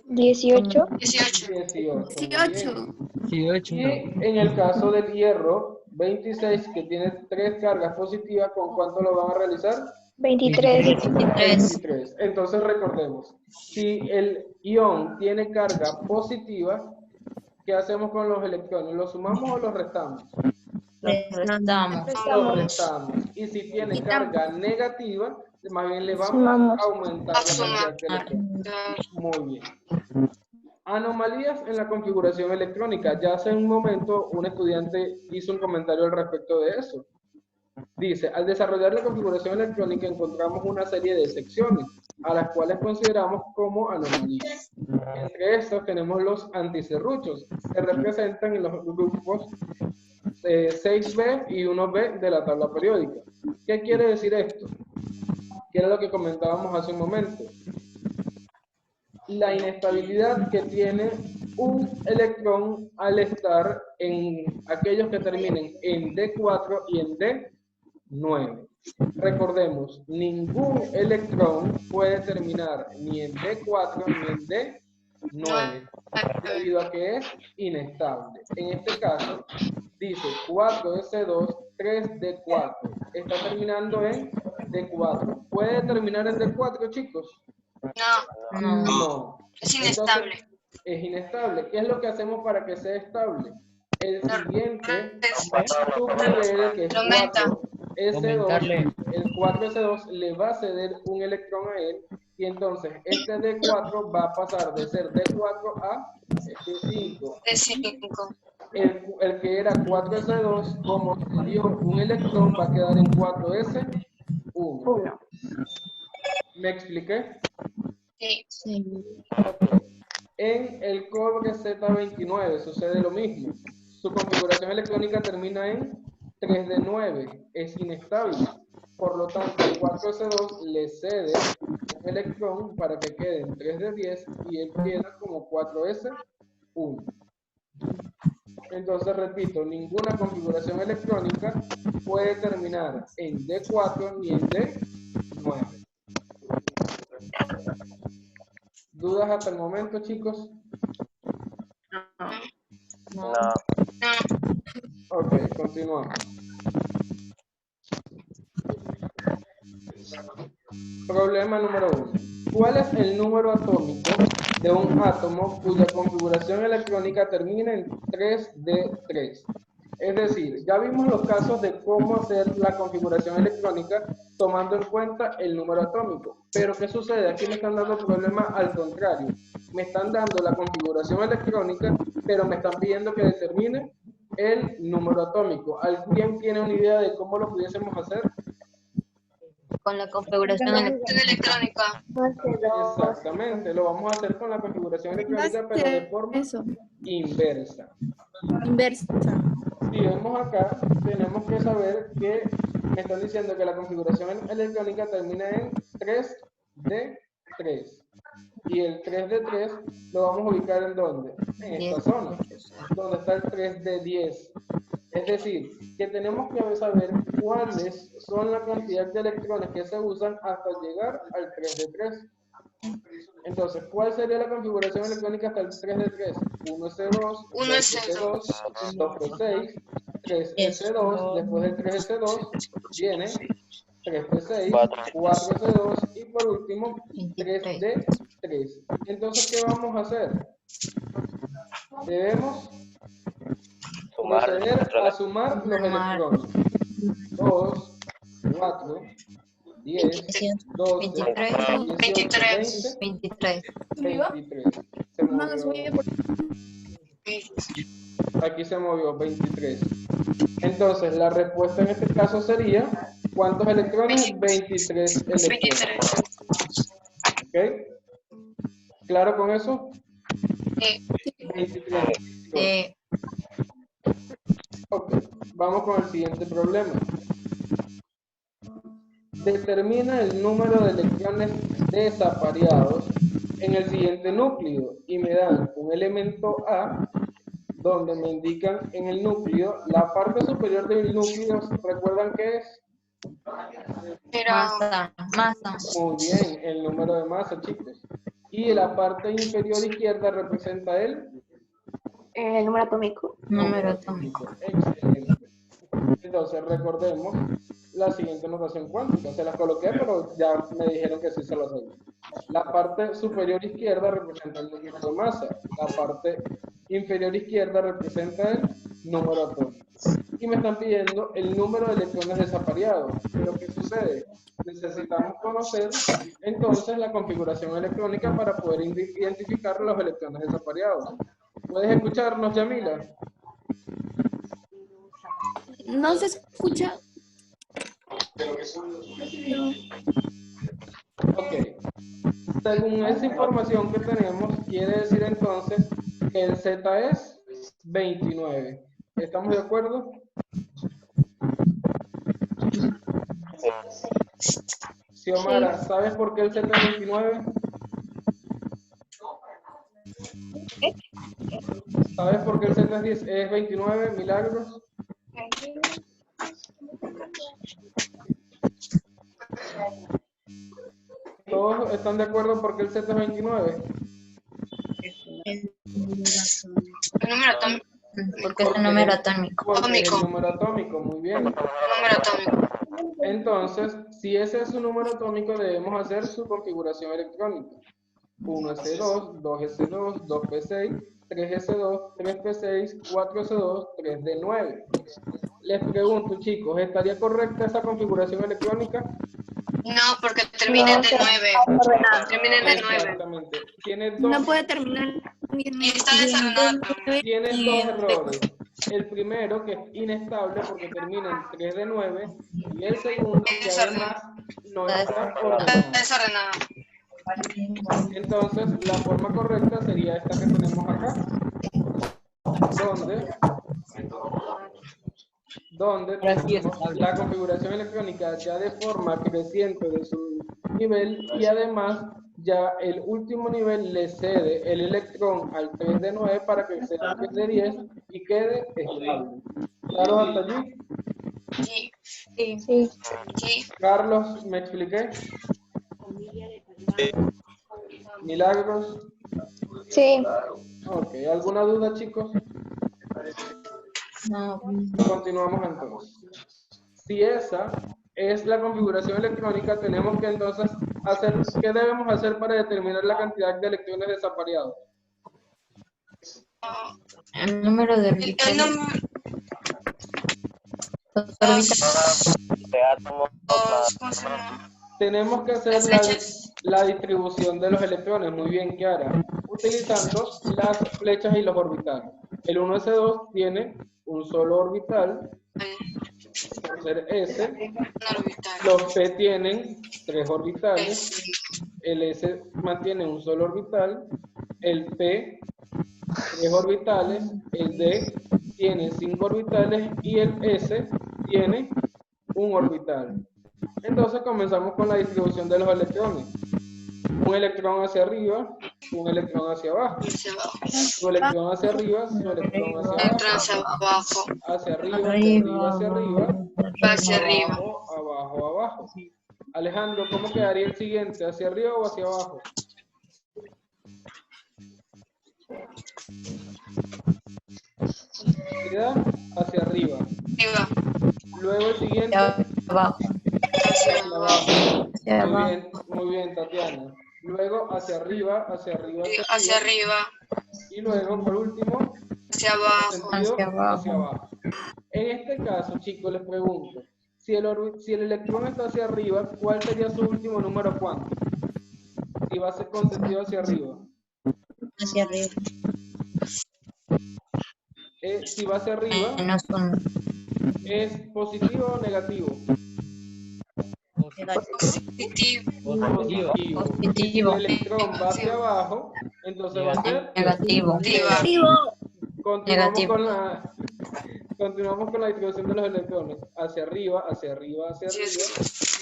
Speaker 10: 18.
Speaker 8: 18.
Speaker 3: 18.
Speaker 6: 18.
Speaker 3: Y en el caso del hierro, 26, que tiene 3 cargas positivas, ¿con cuánto lo van a realizar?
Speaker 10: 23.
Speaker 3: 23. Entonces recordemos, si el ion tiene carga positiva, ¿qué hacemos con los electrones? ¿Los sumamos o los restamos? Los restamos. Y si tiene carga negativa, más bien le vamos a aumentar la cantidad de electrones. Muy bien. Anomalías en la configuración electrónica. Ya hace un momento un estudiante hizo un comentario al respecto de eso. Dice, al desarrollar la configuración electrónica encontramos una serie de secciones, a las cuales consideramos como anomalías. Entre estos tenemos los antiserruchos, que representan en los grupos 6B y 1B de la tabla periódica. ¿Qué quiere decir esto? Que era lo que comentábamos hace un momento. La inestabilidad que tiene un electrón al estar en aquellos que terminen en D4 y en D9. Recordemos, ningún electrón puede terminar ni en D4 ni en D9, debido a que es inestable. En este caso, dice 4S2, 3D4. Está terminando en D4. ¿Puede terminar en D4, chicos? No.
Speaker 8: Es inestable.
Speaker 3: Entonces, es inestable. ¿Qué es lo que hacemos para que sea estable? El siguiente subnivel, que es 4S2, el 4S2 le va a ceder un electrón a él, y entonces este D4 va a pasar de ser D4 a D5.
Speaker 8: D5.
Speaker 3: El que era 4S2, como se dio un electrón, va a quedar en 4S1. ¿Me expliqué?
Speaker 8: Sí.
Speaker 3: En el cobre Z29 sucede lo mismo. Su configuración electrónica termina en 3D9. Es inestable. Por lo tanto, el 4S2 le cede un electrón para que quede en 3D10 y él queda como 4S1. Entonces, repito, ninguna configuración electrónica puede terminar en D4 ni en D9. ¿Dudas hasta el momento, chicos?
Speaker 10: No.
Speaker 3: Ok, continuamos. Problema número 1. ¿Cuál es el número atómico de un átomo cuya configuración electrónica termina en 3D3? Es decir, ya vimos los casos de cómo hacer la configuración electrónica tomando en cuenta el número atómico. Pero ¿qué sucede? Aquí me están dando el problema al contrario. Me están dando la configuración electrónica, pero me están pidiendo que determine el número atómico. ¿Alguien tiene una idea de cómo lo pudiésemos hacer?
Speaker 10: Con la configuración
Speaker 8: electrónica.
Speaker 3: Exactamente, lo vamos a hacer con la configuración electrónica, pero de forma inversa. Si vemos acá, tenemos que saber que me están diciendo que la configuración electrónica termina en 3D3. Y el 3D3 lo vamos a ubicar en ¿dónde? En esta zona, donde está el 3D10. Es decir, que tenemos que saber cuáles son la cantidad de electrones que se usan hasta llegar al 3D3. Entonces, ¿cuál sería la configuración electrónica hasta el 3D3? 1S2, 2S2, 2P6, 3S2, después del 3S2 viene 3P6, 4S2 y por último 3D3. Entonces, ¿qué vamos a hacer? Debemos proceder a sumar los electrones. 2, 4, 10, 12, 18, 20, 23. Se movió. Aquí se movió 23. Entonces, la respuesta en este caso sería, ¿cuántos electrones? 23 electrones. ¿Ok? ¿Claro con eso? 23. Ok, vamos con el siguiente problema. Determina el número de electrones desapareados en el siguiente núcleo y me dan un elemento A donde me indican en el núcleo la parte superior del núcleo. ¿Recuerdan qué es?
Speaker 10: Masa.
Speaker 3: Muy bien, el número de masa, chicos. Y la parte inferior izquierda representa el
Speaker 10: Número atómico.
Speaker 9: Número atómico.
Speaker 3: Excelente. Entonces recordemos la siguiente notación cuántica. Se las coloqué, pero ya me dijeron que sí se lo sabía. La parte superior izquierda representa el número de masa. La parte inferior izquierda representa el número atómico. Y me están pidiendo el número de electrones desapareados. Pero ¿qué sucede? Necesitamos conocer entonces la configuración electrónica para poder identificar los electrones desapareados. ¿Puedes escucharnos, Yamila?
Speaker 11: No se escucha.
Speaker 3: Ok. Según esa información que tenemos, quiere decir entonces que el Z es 29. ¿Estamos de acuerdo? Xiomara, ¿sabes por qué el Z es 29? ¿Sabes por qué el Z es 29, Milagros? ¿Todos están de acuerdo por qué el Z es 29?
Speaker 8: El número atómico.
Speaker 10: Porque es el número atómico.
Speaker 3: Porque es el número atómico, muy bien.
Speaker 8: Número atómico.
Speaker 3: Entonces, si ese es su número atómico, debemos hacer su configuración electrónica. 1s2, 2s2, 2p6, 3s2, 3p6, 4s2, 3d9. Les pregunto, chicos, ¿estaría correcta esa configuración electrónica?
Speaker 8: No, porque terminen de 9. Terminen de 9.
Speaker 3: Exactamente. Tiene dos,
Speaker 11: No puede terminar.
Speaker 8: Y está desordenado.
Speaker 3: tiene dos errores. El primero, que es inestable porque termina en 3 de 9, y el segundo, que además no está ordenado.
Speaker 8: Está desordenado.
Speaker 3: Entonces, la forma correcta sería esta que tenemos acá, donde tenemos la configuración electrónica ya de forma creciente de su nivel, y además ya el último nivel le cede el electrón al 3 de 9 para que sea 3 de 10 y quede estable. ¿Claro hasta allí?
Speaker 8: Sí.
Speaker 10: Sí.
Speaker 8: Sí.
Speaker 3: Carlos, ¿me expliqué? Milagros.
Speaker 10: Sí.
Speaker 3: Ok, ¿alguna duda, chicos?
Speaker 10: No.
Speaker 3: Continuamos entonces. Si esa es la configuración electrónica, tenemos que entonces hacer, ¿qué debemos hacer para determinar la cantidad de electrones desapareados?
Speaker 10: El número de
Speaker 8: El
Speaker 10: orbitales.
Speaker 8: número.
Speaker 10: Los orbitales.
Speaker 8: ¿Cómo se llama?
Speaker 3: Tenemos que hacer la distribución de los electrones, muy bien, Kiara, utilizando las flechas y los orbitales. El 1s2 tiene un solo orbital, por ser S. Los P tienen 3 orbitales, el S mantiene un solo orbital, el P 3 orbitales, el D tiene 5 orbitales y el S tiene un orbital. Entonces comenzamos con la distribución de los electrones. Un electrón hacia arriba, un electrón hacia abajo. Su electrón hacia arriba, su electrón hacia abajo. Hacia arriba, hacia arriba,
Speaker 8: hacia arriba.
Speaker 3: Abajo, abajo, abajo. Alejandro, ¿cómo quedaría el siguiente? ¿Hacia arriba o hacia abajo? Queda hacia arriba. Luego el siguiente.
Speaker 10: Abajo.
Speaker 3: Hacia abajo.
Speaker 10: Hacia
Speaker 3: Muy
Speaker 10: abajo.
Speaker 3: bien, muy bien, Tatiana. Luego hacia arriba, hacia arriba,
Speaker 8: Hacia arriba.
Speaker 3: Y luego, por último,
Speaker 8: hacia abajo.
Speaker 3: Hacia abajo. En este caso, chicos, les pregunto, si el electrón está hacia arriba, ¿cuál sería su último número cuántico? Si va a ser con sentido hacia arriba.
Speaker 10: Hacia arriba.
Speaker 3: Si va hacia arriba,
Speaker 10: Menos uno.
Speaker 3: ¿es positivo o negativo? Positivo. Si el electrón va hacia abajo, entonces va a ser
Speaker 10: negativo.
Speaker 3: Continuamos con la distribución de los electrones. Hacia arriba, hacia arriba, hacia arriba.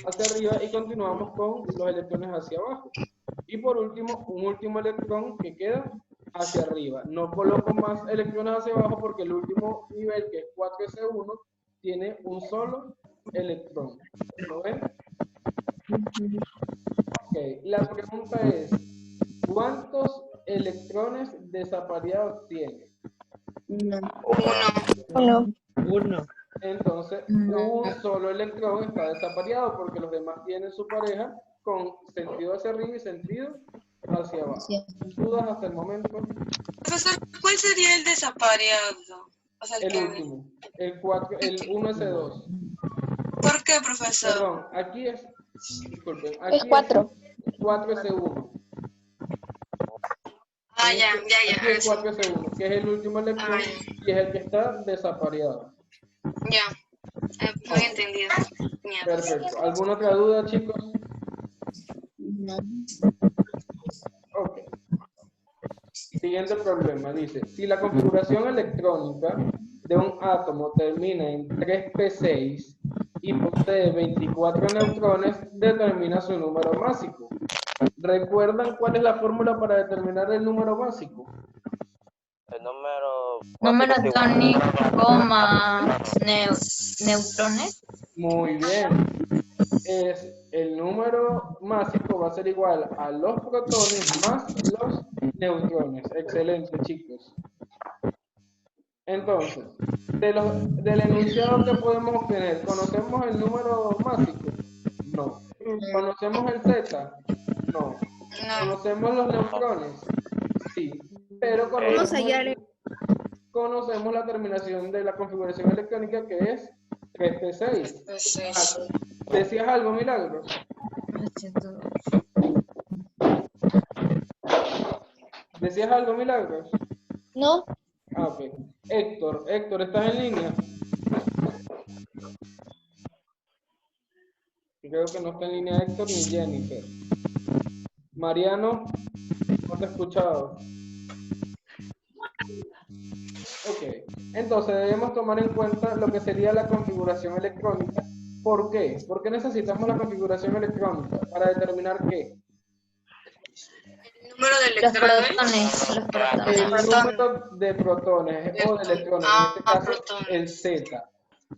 Speaker 3: hacia arriba y continuamos con los electrones hacia abajo. Y por último, un último electrón que queda hacia arriba. No coloco más electrones hacia abajo porque el último nivel, que es 4s1, tiene un solo electrón. ¿Lo ven? Ok, la pregunta es, ¿cuántos electrones desapareados tiene?
Speaker 4: Uno.
Speaker 6: Uno.
Speaker 3: Entonces, un solo electrón está desapareado porque los demás tienen su pareja con sentido hacia arriba y sentido hacia abajo. ¿Dudas hasta el momento?
Speaker 8: Profesor, ¿cuál sería el desapareado? O sea,
Speaker 3: El último, el 1s2.
Speaker 8: ¿Por qué, profesor?
Speaker 3: Perdón, aquí es, disculpen, aquí
Speaker 4: Es 4.
Speaker 3: 4s1.
Speaker 8: Ah, ya.
Speaker 3: Aquí es 4s1, que es el último electrón y es el que está desapareado.
Speaker 8: Ya, muy entendido. Ya.
Speaker 3: Perfecto. ¿Alguna otra duda, chicos? Ok. Siguiente problema, dice, si la configuración electrónica de un átomo termina en 3p6 y posee 24 neutrones, determina su número másico. ¿Recuerdan cuál es la fórmula para determinar el número másico?
Speaker 5: El número
Speaker 10: Tónico más neutrones.
Speaker 3: Muy bien. El número másico va a ser igual a los protones más los neutrones. Excelente, chicos. Entonces, del enunciado que podemos obtener, ¿conocemos el número másico? No. ¿Conocemos el Z? No. ¿Conocemos los neutrones? Sí. Pero conocemos la terminación de la configuración electrónica, que es 3p6. ¿Decías algo, Milagros? ¿Decías algo, Milagros?
Speaker 4: No.
Speaker 3: Ah, ok. Héctor, ¿estás en línea? Creo que no está en línea Héctor ni Jennifer. Mariano, no te he escuchado. Ok, entonces debemos tomar en cuenta lo que sería la configuración electrónica. ¿Por qué? ¿Por qué necesitamos la configuración electrónica? ¿Para determinar qué?
Speaker 8: El número de electrones.
Speaker 3: El número de protones o de electrones, en este caso el Z.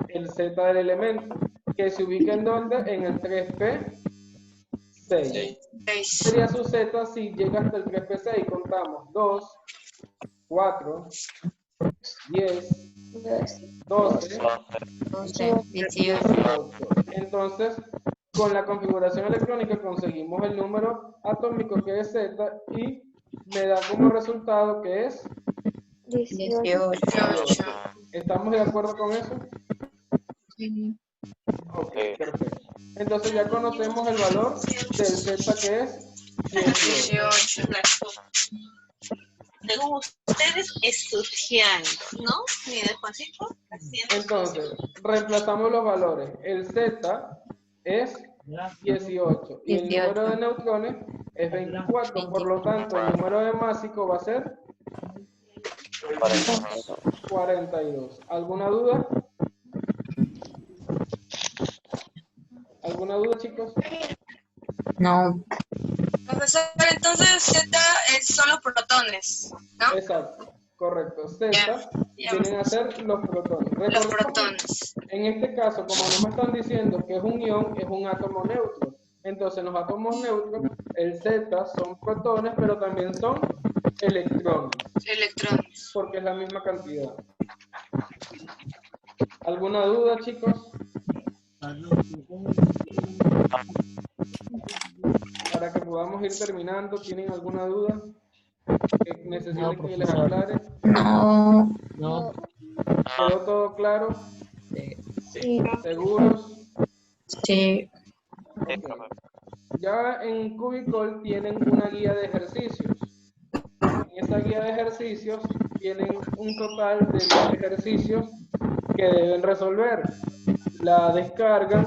Speaker 3: El Z del elemento, que se ubica en ¿dónde? En el 3p6. Sería su Z si llega hasta el 3p6. Contamos 2, 4, 10, 12, 18. Entonces, con la configuración electrónica conseguimos el número atómico, que es Z, y me da como resultado que es
Speaker 10: 18.
Speaker 3: ¿Estamos de acuerdo con eso?
Speaker 10: Sí.
Speaker 3: Ok, perfecto. Entonces ya conocemos el valor del Z, que es 18.
Speaker 8: Según ustedes, estudiando, ¿no? Ni despacito.
Speaker 3: Entonces, reemplazamos los valores. El Z es 18 y el número de neutrones es 24. Por lo tanto, el número de másico va a ser 42. ¿Alguna duda? ¿Alguna duda, chicos?
Speaker 10: No.
Speaker 8: Profesor, entonces Z son los protones, ¿no?
Speaker 3: Exacto, correcto. Z vienen a ser los protones.
Speaker 8: Los protones.
Speaker 3: En este caso, como no me están diciendo que es un ion, es un átomo neutro. Entonces, los átomos neutros, el Z son protones, pero también son electrones.
Speaker 8: Electrones.
Speaker 3: Porque es la misma cantidad. ¿Alguna duda, chicos? Para que podamos ir terminando, ¿tienen alguna duda? ¿Que necesiten que les aclare?
Speaker 10: No.
Speaker 6: No.
Speaker 3: ¿Quedó todo claro?
Speaker 6: Sí.
Speaker 3: ¿Seguros?
Speaker 10: Sí.
Speaker 3: Okay. Ya en Cubicol tienen una guía de ejercicios. En esa guía de ejercicios tienen un total de 10 ejercicios que deben resolver. La descargan,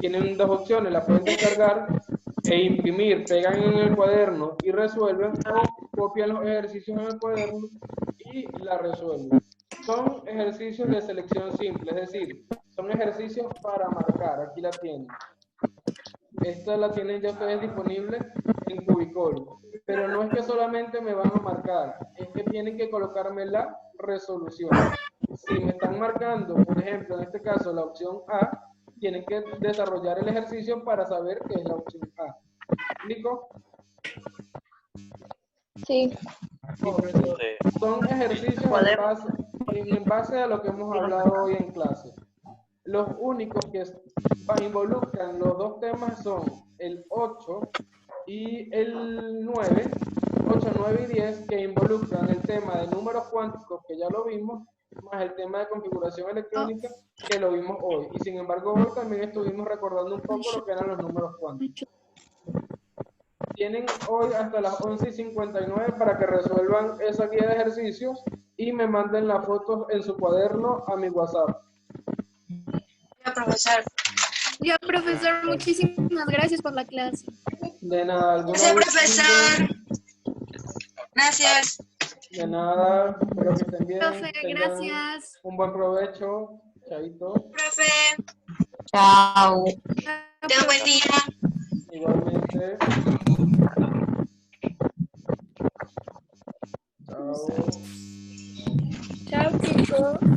Speaker 3: tienen dos opciones, la pueden descargar e imprimir, pegan en el cuaderno y resuelven, o copian los ejercicios en el cuaderno y la resuelven. Son ejercicios de selección simple, es decir, son ejercicios para marcar, aquí la tienen. esta la tienen ya ustedes disponible en Cubicol. Pero no es que solamente me van a marcar, es que tienen que colocarme la resolución. Si me están marcando, por ejemplo, en este caso, la opción A, tienen que desarrollar el ejercicio para saber qué es la opción A. ¿Explico?
Speaker 4: Sí.
Speaker 3: Son ejercicios en base a lo que hemos hablado hoy en clase. Los únicos que involucran los dos temas son el 8 y el 9, 8, 9 y 10, que involucran el tema de números cuánticos, que ya lo vimos, más el tema de configuración electrónica, que lo vimos hoy. Y sin embargo, hoy también estuvimos recordando un poco lo que eran los números cuánticos. Tienen hoy hasta las 11:59 para que resuelvan esa guía de ejercicios y me manden las fotos en su cuaderno a mi WhatsApp.
Speaker 8: Profesor.
Speaker 11: Ya, profesor, muchísimas gracias por la clase.
Speaker 3: De nada.
Speaker 8: Gracias, profesor. Gracias.
Speaker 3: De nada, espero que estén bien.
Speaker 11: Profe,
Speaker 3: tengan
Speaker 11: gracias.
Speaker 3: Un buen provecho. Chaito.
Speaker 8: Profe.
Speaker 10: Chao.
Speaker 8: Tenga buen día.
Speaker 3: Igualmente. Chao.
Speaker 11: Chao, chicos.